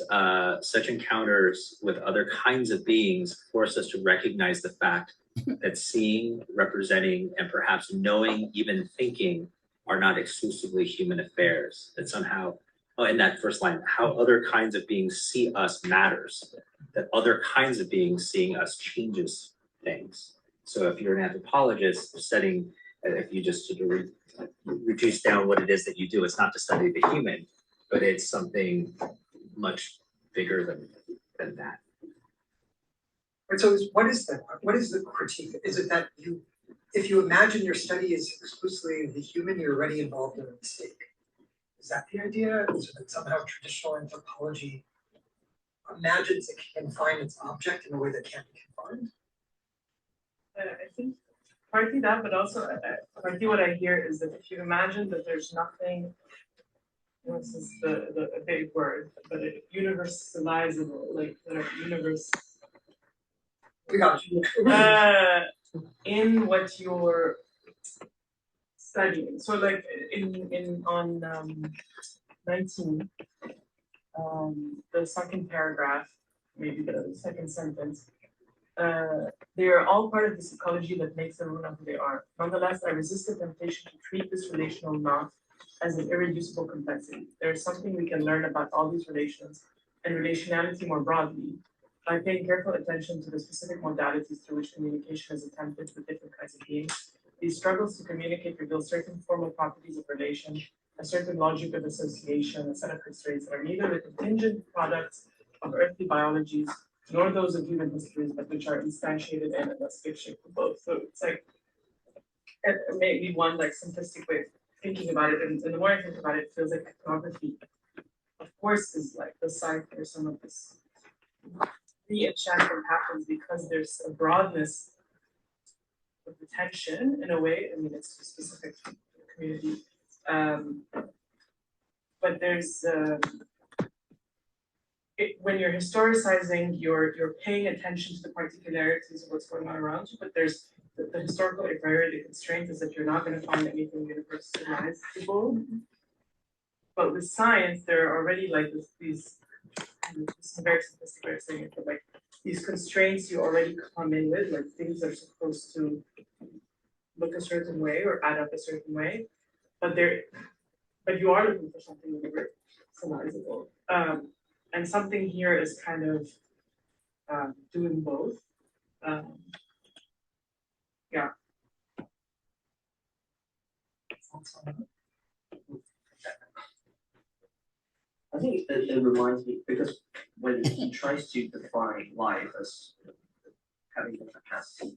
such encounters with other kinds of beings force us to recognize the fact that seeing, representing, and perhaps knowing, even thinking, are not exclusively human affairs. That somehow, in that first line, how other kinds of beings see us matters. That other kinds of beings seeing us changes things. So if you're an anthropologist studying, if you just sort of reduce down what it is that you do, it's not to study the human, but it's something much bigger than that. Right, so what is the critique? Is it that if you imagine your study is exclusively the human, you're already involved in a mistake? Is that the idea? Is it that somehow traditional anthropology imagines it can find its object in a way that can't be confined? I think partly that, but also partly what I hear is that if you imagine that there's nothing, this is the a big word, but universalizable, like the universe. We got you. In what you're studying. So like on 19, the second paragraph, maybe the second sentence, they are all part of the psychology that makes them who they are. Nonetheless, I resist the temptation to treat this relational knot as an irreducible complexity. There is something we can learn about all these relations and relationality more broadly by paying careful attention to the specific modalities through which communication is attempted with different kinds of beings. These struggles to communicate reveal certain formal properties of relation, a certain logic of association, a set of constraints that are neither the contingent products of earthly biologies nor those of human histories, but which are instantiated in and thus fiction for both. So it's like maybe one like simplistic way of thinking about it, and the more I think about it, it feels like ethnography, of course, is like the site where some of this re-enchantment happens because there's a broadness of attention in a way. I mean, it's specific to the community, but there's when you're historicizing, you're paying attention to the particularities of what's going on around you. But there's the historical invariant, the constraint is that you're not going to find anything universalizable. But with science, there are already like these very simplistic way of saying it, but like these constraints you already come in with, like things are supposed to look a certain way or add up a certain way, but you are looking for something universalizable. And something here is kind of doing both. Yeah. I think it reminds me because when he tries to define life as having the capacity,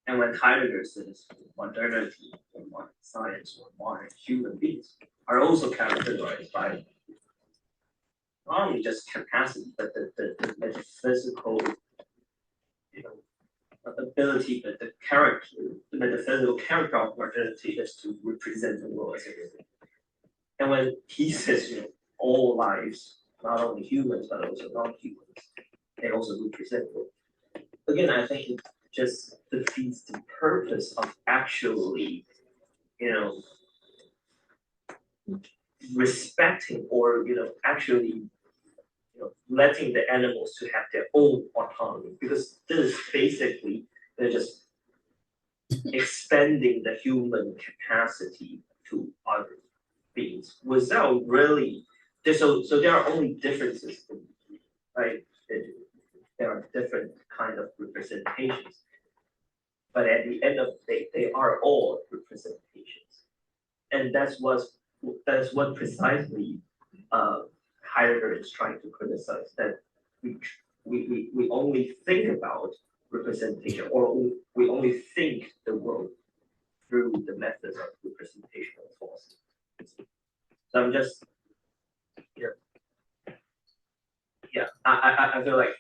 and when Heidegger says modernity or modern science or modern human beings are also characterized by not only just capacity, but the metaphysical, ability, but the character, the metaphysical character of modernity is to represent the world as it is. And when he says, all lives, not only humans, but also non-humans, they also represent the world. Again, I think it just defeats the purpose of actually, respecting or, actually, letting the animals to have their own autonomy, because this is basically, they're just expanding the human capacity to other beings without really, so there are only differences, right? There are different kind of representations, but at the end of the day, they are all representations, and that's what precisely Heidegger is trying to criticize, that we only think about representation, or we only think the world through the methods of representational force. So I'm just I feel like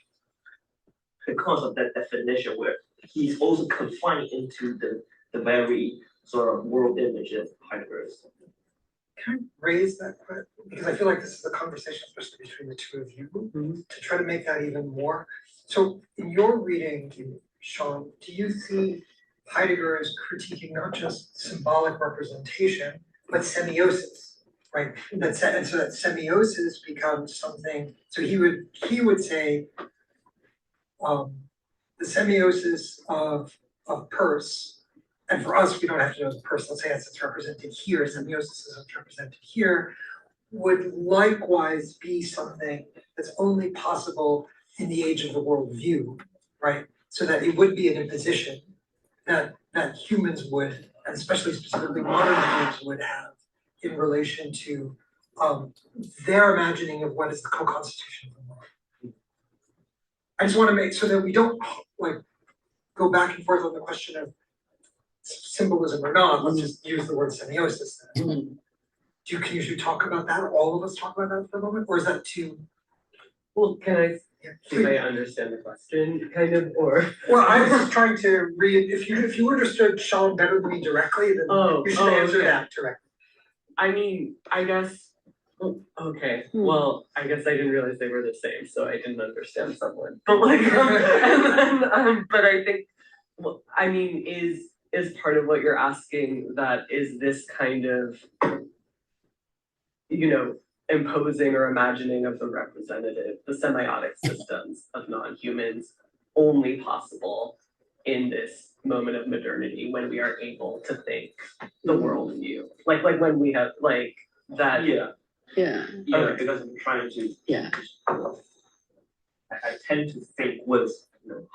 because of that definition where he's also confined into the very sort of world image of Heidegger's Can I raise that question? Because I feel like this is a conversation, especially between the two of you, to try to make that even more. So in your reading, Sean, do you see Heidegger as critiquing not just symbolic representation, but semiosis, right? And so that semiosis becomes something, so he would say, the semiosis of purse, and for us, we don't have to know the purse, let's say as it's represented here, semiosis as it's represented here, would likewise be something that's only possible in the age of the worldview, right? So that it would be an imposition that humans would, and especially specifically modern humans would have in relation to their imagining of what is the co-constitution of the world. I just want to make so that we don't like go back and forth on the question of symbolism or not. Let's just use the word semiosis then. Can you talk about that? All of us talk about that for a moment, or is that too? Well, can I see if I understand the question, kind of, or? Well, I was just trying to read. If you understood Sean better than me directly, then you should answer okay. that directly. I mean, I guess. Okay. Well, I guess I didn't realize they were the same, so I didn't understand someone. But like, and then, but I think, well, I mean, is part of what you're asking that is this kind of, you know, imposing or imagining of the representative, the semiotic systems of non-humans, only possible in this moment of modernity when we are able to think the worldview, like when we have like that. Yeah, Okay. because I'm trying to. Yeah. I tend to think with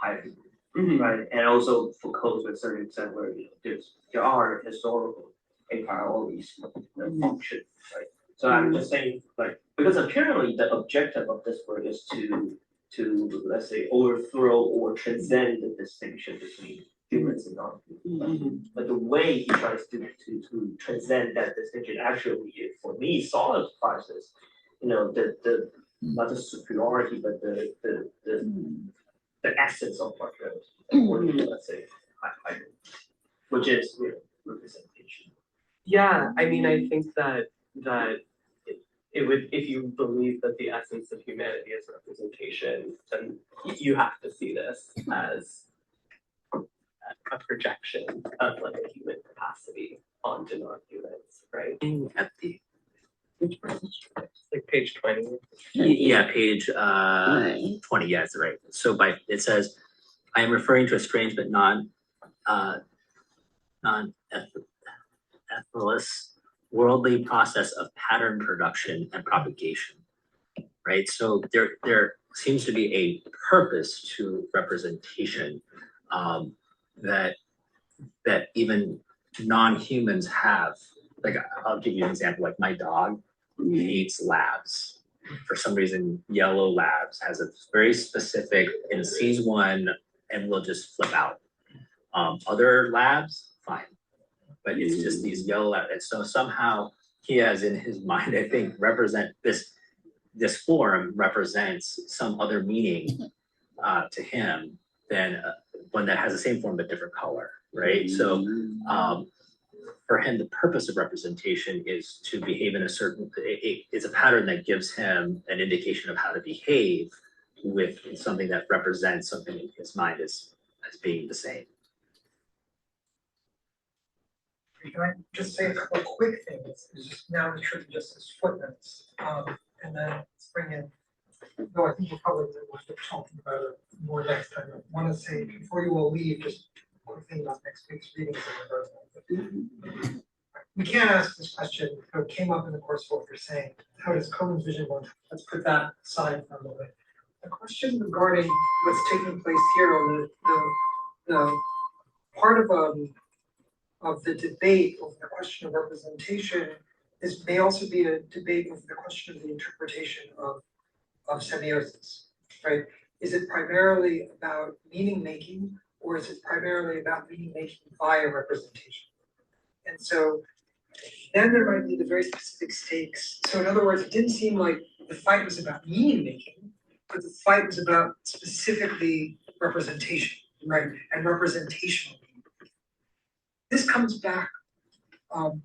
Heidegger, right, and also Foucault to a certain extent, where there are historical a priorities function, right? So I'm just saying, like, because apparently the objective of this work is to let's say overthrow or transcend the distinction between humans and non-humans. But the way he tries to transcend that distinction actually, for me, solidifies the not the superiority, but the essence of what let's say, which is representation. Yeah, I mean, I think that it would, if you believe that the essence of humanity is representation, then you have to see this as a projection of like a human capacity onto non-humans, right? At the Like page 20. yeah, page 20, yeah, that's right. So it says, I am referring to a strange but non-ethless worldly process of pattern production and propagation, right? So there seems to be a purpose to representation that even non-humans have. Like, I'll give you an example. Like, my dog hates labs. For some reason, yellow labs has a very specific, and sees one and will just flip out. Other labs, fine. But it's just these yellow labs. And so somehow he has in his mind, I think, represent this form represents some other meaning to him than one that has the same form but different color, right? So for him, the purpose of representation is to behave in a certain, it's a pattern that gives him an indication of how to behave with something that represents something in his mind as being the same. Can I just say a couple of quick things? It's just now we treat just as footnotes, and then let's bring in. Though I think we'll probably want to talking about it more next time. I want to say before you all leave, just one thing about next week's readings. We can't ask this question. It came up in the course of what you're saying. How does Cohen's vision work? Let's put that aside for a moment. The question regarding what's taking place here on the part of the debate over the question of representation may also be a debate over the question of the interpretation of semiosis, right? Is it primarily about meaning making, or is it primarily about meaning making via representation? And so then there might be the very specific stakes. So in other words, it didn't seem like the fight was about meaning making, but the fight was about specifically representation, right? And representational. This comes back to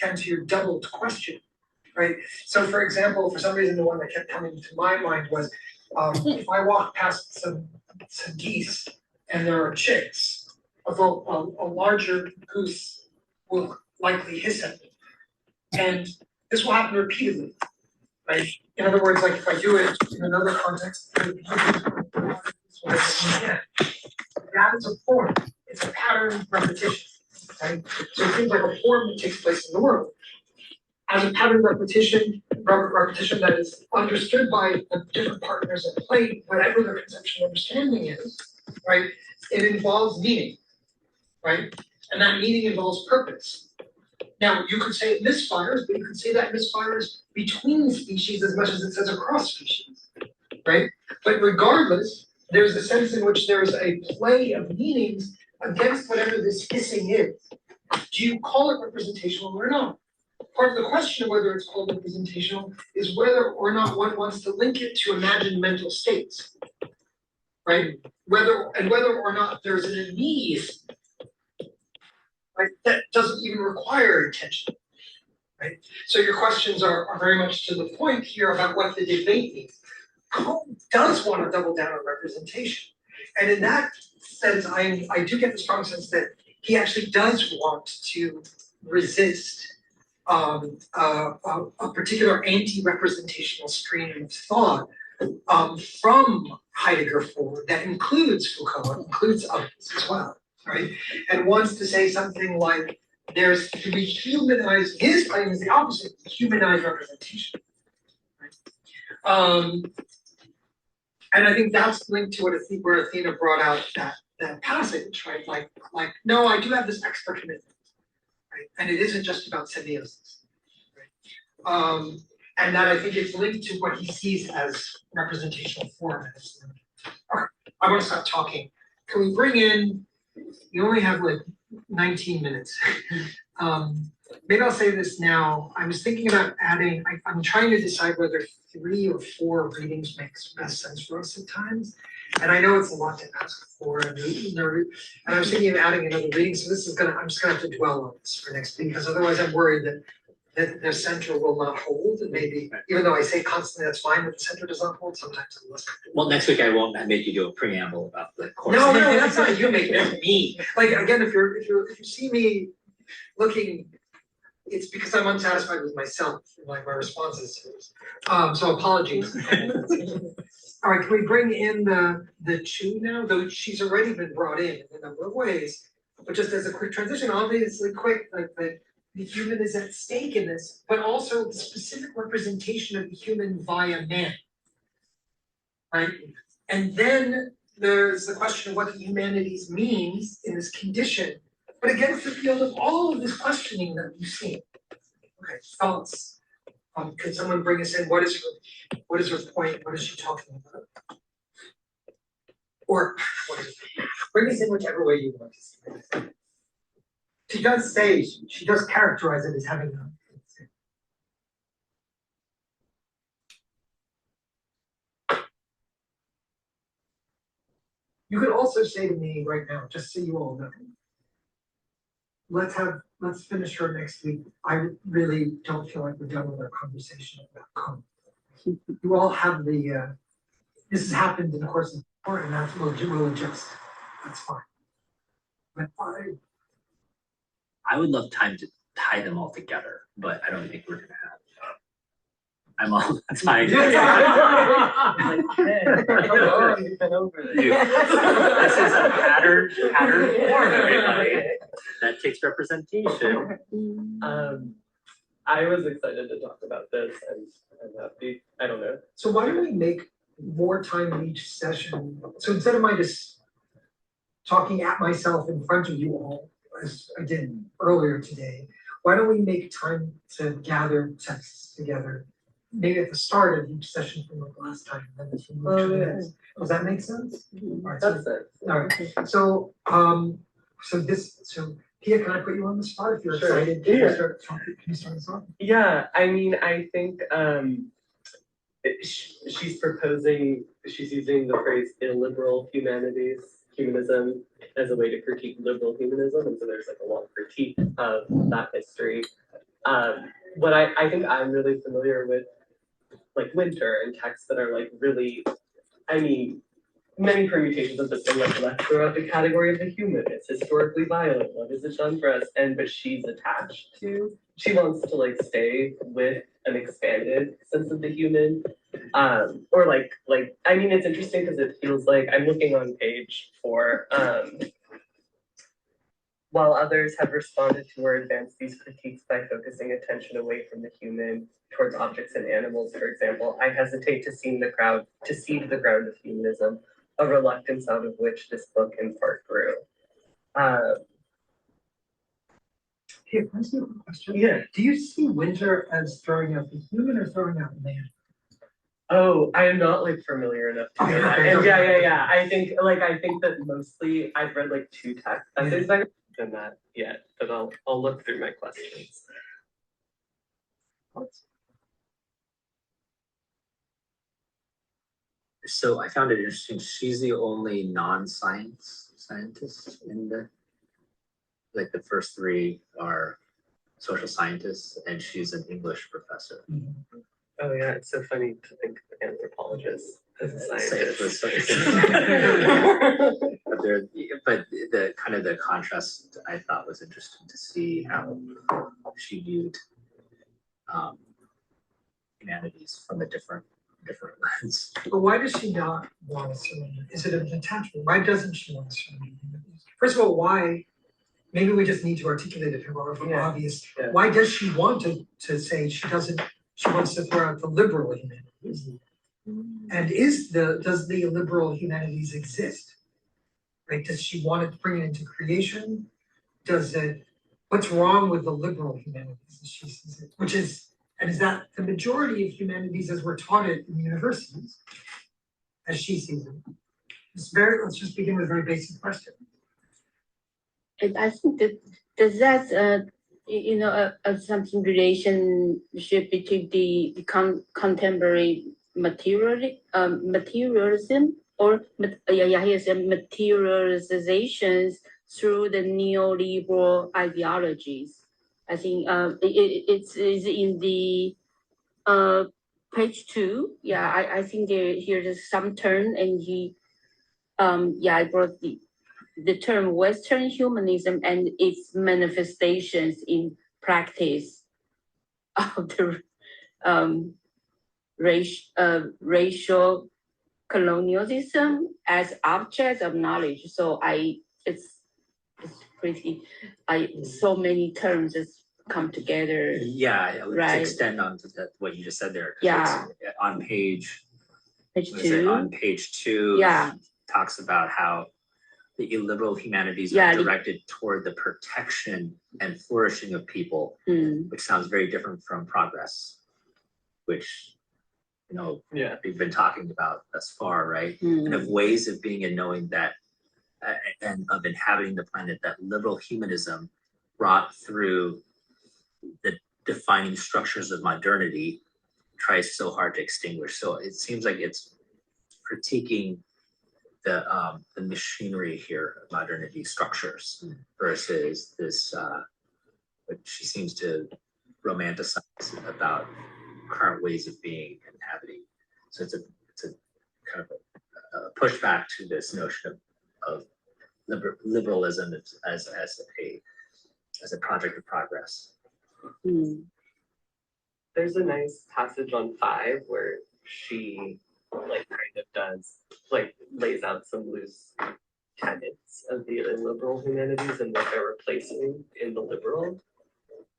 can to your doubled question, right? So for example, for some reason, the one that kept coming to my mind was, if I walk past some geese and there are chicks, although a larger goose will likely hiss at me. And this will happen repeatedly, right? In other words, like if I do it in another context, that is a form. It's a pattern repetition, right? So it seems like a form that takes place in the world. As a pattern repetition that is understood by the different partners at play, whatever their conceptual understanding is, right? It involves meaning, right? And that meaning involves purpose. Now, you could say it misfires, but you could say that misfires between species as much as it says across species, right? But regardless, there's a sense in which there's a play of meanings against whatever this hissing is. Do you call it representational or not? Part of the question of whether it's called representational is whether or not one wants to link it to imagined mental states, right? Whether or not there's an immediate, right, that doesn't even require intention, right? So your questions are very much to the point here about what the debate means. Coe does want to double down on representation, and in that sense, I do get the strong sense that he actually does want to resist a particular anti-representational stream of thought from Heidegger forward that includes Foucault, includes others as well, right? And wants to say something like, there's to be humanized, his claim is the opposite, humanized representation, right? And I think that's linked to where Athena brought out that passage, right? Like, no, I do have this extra commitment. Right? And it isn't just about symbiosis. Right? And that I think it's linked to what he sees as representational form. All right, I want to stop talking. Can we bring in, you only have like 19 minutes. Maybe I'll say this now. I was thinking about adding, I'm trying to decide whether 3 or 4 readings makes best sense for us at times. And I know it's a lot to ask for, and I was thinking of adding another reading, so I'm just gonna have to dwell on this for next week, because otherwise I'm worried that the center will not hold, and maybe, even though I say constantly that's fine, but the center does not hold, sometimes I'm less comfortable. Well, next week I won't make you do a preamble about the course. No, that's not you making it, that's me. Like, again, if you see me looking, it's because I'm unsatisfied with myself, like my responses to this. So apologies. All right, can we bring in the Chu now? Though she's already been brought in a number of ways, but just as a quick transition, obviously quick, like the human is at stake in this, but also the specific representation of the human via man, right? And then there's the question of what the humanities means in this condition, but against the field of all of this questioning that we've seen. Okay, thoughts. Could someone bring us in? What is her point? What is she talking about? Or what is it? Bring us in whichever way you want to say. She does say, she does characterize it as having a. You could also say to me right now, just so you all know, let's finish her next week. I really don't feel like we're done with our conversation about Coe. You all have the, this has happened in the course of the court, and that's we'll adjust. That's fine. But I would love time to tie them all together, but I don't think we're gonna have. I'm all the time. This is a pattern form, everybody. That takes representation. I was excited to talk about this and happy. I don't know. So why don't we make more time in each session? So instead of my just talking at myself in front of you all, as I did earlier today, why don't we make time to gather texts together? Maybe at the start of each session from the last time, and then we move to the next. Does that make sense? All right, That's it. all right. So Pia, can I put you on the spot if you're Sure. excited? Yeah. Can you start us off? Yeah, I mean, I think she's proposing, she's using the phrase illiberal humanism, as a way to critique liberal humanism, and so there's like a long critique of that history. What I think I'm really familiar with, like Winter and texts that are like really, I mean, many permutations of this thing, like let's throw out the category of the human. It's historically violent. What has it done for us? But she's attached to. She wants to like stay with an expanded sense of the human. Or like I mean, it's interesting because it feels like I'm looking on page 4. While others have responded to or advanced these critiques by focusing attention away from the human towards objects and animals, for example, I hesitate to cede the ground of humanism, a reluctance out of which this book in part grew. Here, can I ask you a question? Yeah. Do you see Winter as throwing out the human or throwing out man? Oh, I am not like familiar enough to know that. And yeah. I think that mostly I've read like 2 text essays by than that yet, but I'll look through my questions. So I found it interesting. She's the only non-scientist in like the first 3 are social scientists, and she's an English professor. Oh yeah, it's so funny to think of anthropologists as a scientist. But the kind of the contrast I thought was interesting to see how she viewed humanities from a different lens. But why does she not want to surrender? Is it an attachment? Why doesn't she want to surrender? First of all, why? Maybe we just need to articulate it more obvious. Yeah. Why does she want to say she doesn't? She wants to throw out the liberal humanities. And does the liberal humanities exist? Right? Does she want to bring it into creation? What's wrong with the liberal humanities as she sees it? Is that the majority of humanities as we're taught it in universities, as she sees it? Let's just begin with a very basic question. I think that something relationship between the contemporary materialism or materializations through the neoliberal ideologies. I think it's in the page 2. Yeah, I think here's some term, and I brought the term Western humanism and its manifestations in practice of the racial colonialism as object of knowledge. So it's pretty, so many terms just come together. Yeah, I would Right. extend on to what you just said there. Yeah. It's on page 2. On page 2, Yeah. talks about how the illiberal humanities are directed toward the protection and flourishing of people, which sounds very different from progress, which we've been talking about thus far, right? And of ways of being and knowing that, and of inhabiting the planet that liberal humanism brought through the defining structures of modernity tries so hard to extinguish. So it seems like it's critiquing the machinery here of modernity structures versus this what she seems to romanticize about current ways of being and inhabiting. So it's a kind of a pushback to this notion of liberalism as a project of progress. There's a nice passage on 5 where she lays out some loose tenets of the illiberal humanities and what they're replacing in the liberal.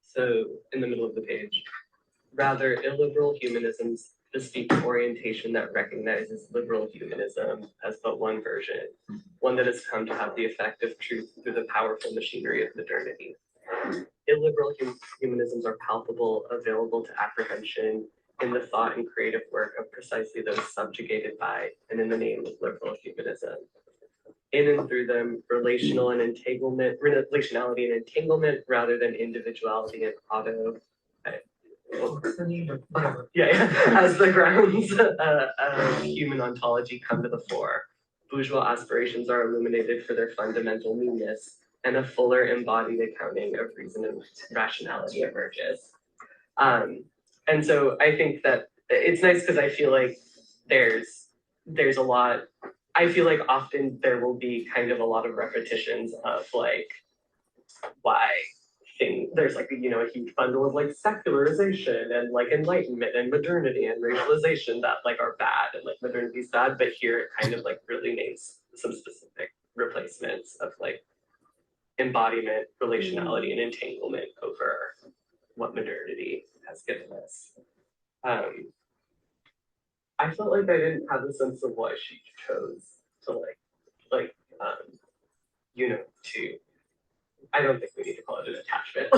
So in the middle of the page, rather illiberal humanism's distinct orientation that recognizes liberal humanism as but one version, one that has come to have the effect of truth through the powerful machinery of modernity. Illiberal humanisms are palpable, available to apprehension in the thought and creative work of precisely those subjugated by and in the name of liberal humanism. In and through them, relationality and entanglement rather than individuality and as the grounds of human ontology come to the fore. Bourgeois aspirations are illuminated for their fundamental meanness, and a fuller embodied accounting of reason and rationality emerges. And so I think that it's nice because I feel like there's a lot. I feel like often there will be kind of a lot of repetitions of like why there's like a huge bundle of like secularization and like enlightenment and modernity and racialization that like are bad and like modernity's bad, but here it kind of like really names some specific replacements of like embodiment, relationality, and entanglement over what modernity has given us. I felt like I didn't have a sense of why she chose to to I don't think we need to call it an attachment.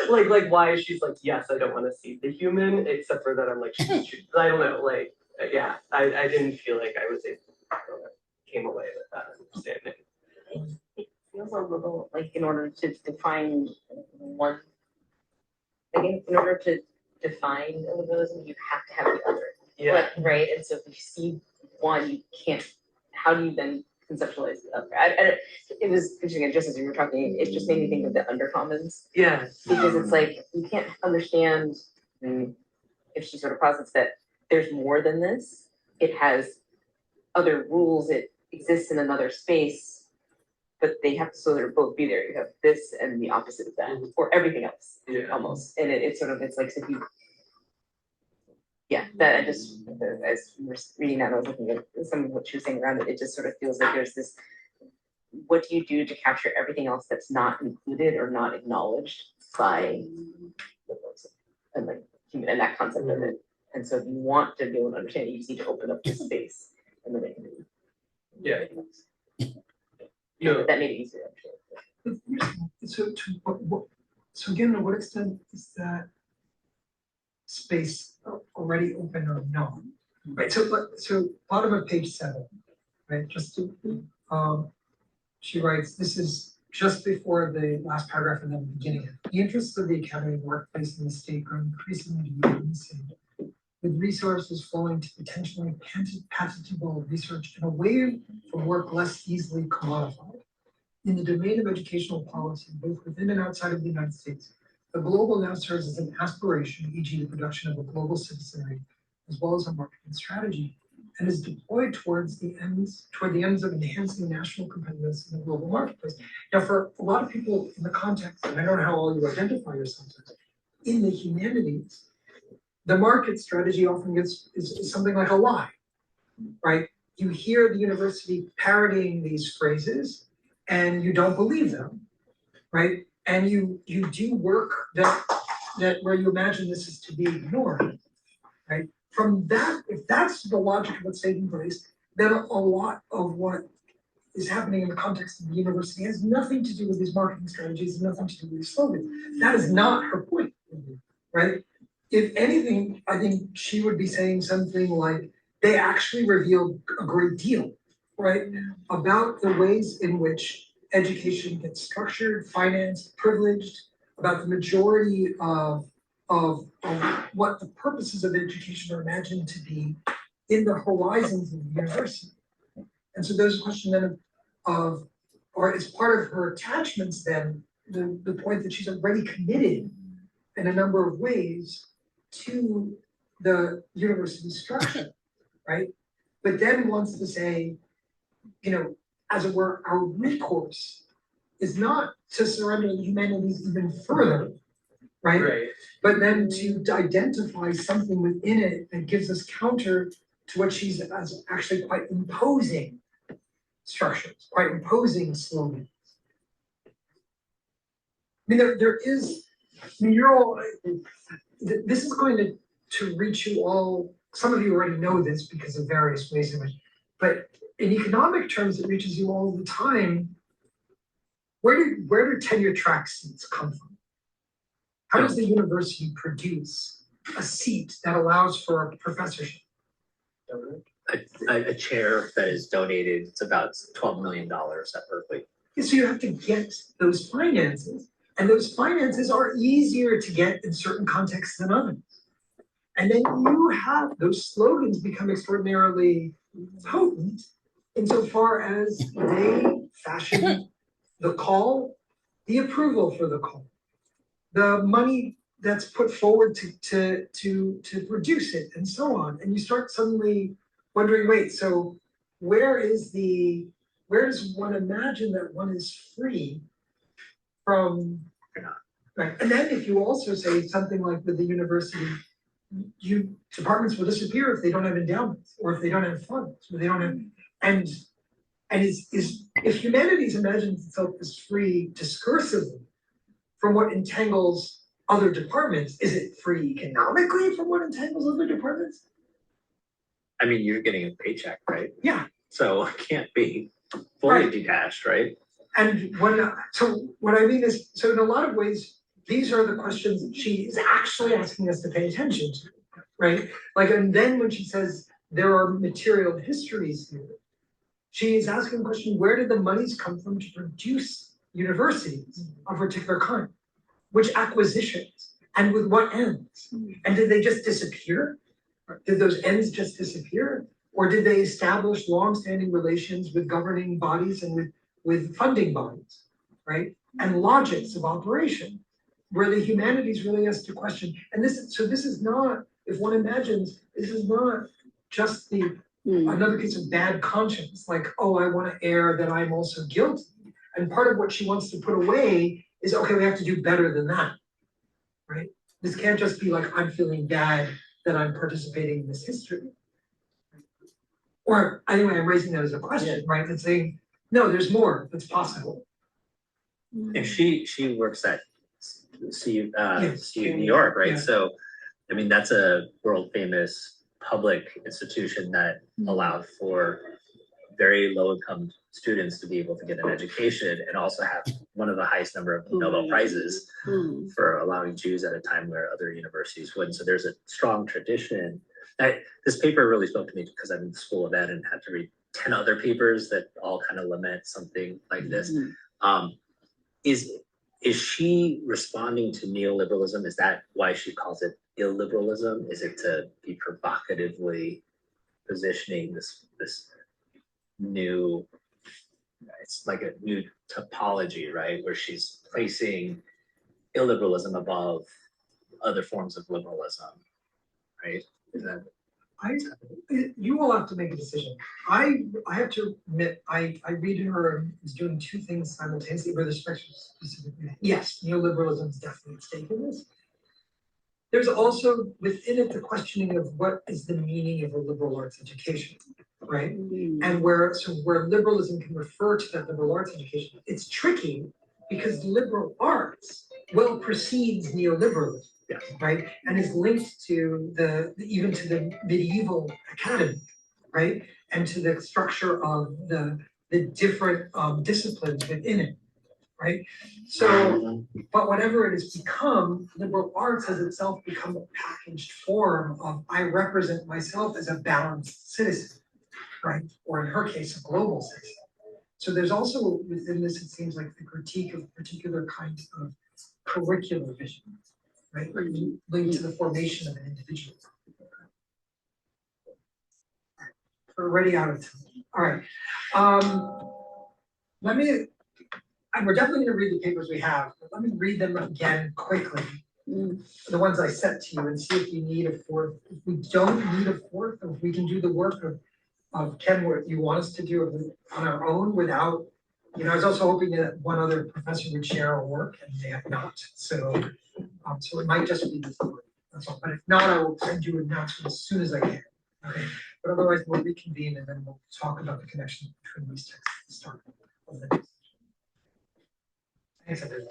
Like why she's like, yes, I don't want to see the human, except for that I'm like, I don't know, yeah, I didn't feel like I was came away with that understanding. It feels a little like in order to define one, like in order to define liberalism, you have to have the other. Yeah. Right? And so if you see one, you can't, how do you then conceptualize the other? It was interesting, just as you were talking, it just made me think of the undercommons. Yeah. Because it's like, you can't understand, if she sort of posits that there's more than this, it has other rules, it exists in another space, but they have to sort of both be there. You have this and the opposite of that, or everything else, almost. And it's like, so if you, that I just, as we were reading that, I was looking at some of what she was saying around it, it just sort of feels like there's this, what do you do to capture everything else that's not included or not acknowledged by liberalism and like human and that concept of it. And so if you want to be able to understand it, you just need to open up this space and then it can that made it easier to understand. So again, to what extent is that space already open or not? Right. So bottom of page 7, right? She writes, this is just before the last paragraph and then the beginning. The interests of the academy, workplace, and the state grow increasingly insane, with resources flowing to potentially patentable research and away from work less easily commodified. In the domain of educational policy, both within and outside of the United States, the global now serves as an aspiration, e.g. the production of a global citizenry, as well as a marketing strategy, and is deployed toward the ends of enhancing national competitiveness in the global marketplace. Now, for a lot of people in the context, and I don't know how all you identify yourselves as, in the humanities, the market strategy often is something like a lie, right? You hear the university parodying these phrases, and you don't believe them, right? And you do work that where you imagine this is to be ignored, right? From that, if that's the logic of what's taking place, then a lot of what is happening in the context of the university has nothing to do with these marketing strategies, nothing to do with these slogans. That is not her point, right? If anything, I think she would be saying something like, they actually revealed a great deal, right? About the ways in which education gets structured, financed, privileged, about the majority of what the purposes of education are imagined to be in the horizons of the university. And so there's a question then or as part of her attachments then, the point that she's already committed in a number of ways to the university structure, right? But then wants to say, as it were, our recourse is not to surrender the humanities even further, right? But then to identify something within it that gives us counter to what she's as actually quite imposing structures, quite imposing slogans. I mean, there is, you're all, this is going to reach you all, some of you already know this because of various ways in which, but in economic terms, it reaches you all the time. Where do tenure track seats come from? How does the university produce a seat that allows for a professorship? A chair that is donated, it's about $12 million at Berkeley. So you have to get those finances, and those finances are easier to get in certain contexts than others. And then you have those slogans become extraordinarily potent insofar as they fashion the call, the approval for the call, the money that's put forward to produce it, and so on. And you start suddenly wondering, wait, so where does one imagine that one is free from, right? And then if you also say something like with the university, departments will disappear if they don't have endowments, or if they don't have funds, or they don't have, and if humanities imagines itself as free discursively from what entangles other departments, is it free economically from what entangles other departments? I mean, you're getting a paycheck, right? Yeah. So it can't be fully Right. detached, right? And so what I mean is, so in a lot of ways, these are the questions that she is actually asking us to pay attention to, right? Like, and then when she says there are material histories here, she is asking the question, where did the monies come from to produce universities of a particular kind? Which acquisitions and with what ends? And did they just disappear? Did those ends just disappear? Or did they establish long-standing relations with governing bodies and with funding bodies, right? And logics of operation, where the humanities really has to question. And this is not, if one imagines, this is not just another case of bad conscience, like, oh, I want to err that I'm also guilty. And part of what she wants to put away is, okay, we have to do better than that, right? This can't just be like, I'm feeling bad that I'm participating in this history. Or anyway, I'm raising that as a question, right? And saying, no, there's more that's possible. And she works at CU New York, right? Yeah. So, I mean, that's a world famous public institution that allowed for very low income students to be able to get an education, and also have one of the highest number of Nobel Prizes for allowing Jews at a time where other universities wouldn't. So there's a strong tradition. This paper really spoke to me because I'm in the School of Ed and had to read 10 other papers that all kind of lament something like this. Is she responding to neoliberalism? Is that why she calls it illiberalism? Is it to be provocatively positioning this new, it's like a new topology, right? Where she's placing illiberalism above other forms of liberalism, right? Is that you will have to make a decision. I have to admit, I read her as doing two things simultaneously with respect to specifically. Yes, neoliberalism is definitely at stake in this. There's also within it the questioning of what is the meaning of a liberal arts education, right? And where liberalism can refer to that liberal arts education. It's tricky because liberal arts well precedes neoliberalism. Yeah. Right, and is linked to even to the medieval academy, right, and to the structure of the different disciplines within it, right. So, but whatever it has become, liberal arts has itself become a packaged form of I represent myself as a balanced citizen, right, or in her case, a global citizen. So there's also within this, it seems like the critique of particular kinds of curricular vision. Right, linked to the formation of an individual. We're already out of time. All right. We're definitely going to read the papers we have, but let me read them again quickly. The ones I sent to you, and see if you need a fourth. If we don't need a fourth, or if we can do the work of Ken, what you want us to do on our own without, I was also hoping that one other professor would share our work, and they have not. So it might just be the fourth. That's all. But if not, I will send you an announcement as soon as I can. Okay. But otherwise, we'll reconvene and then we'll talk about the connection between these texts at the start of the next. Thanks, everyone.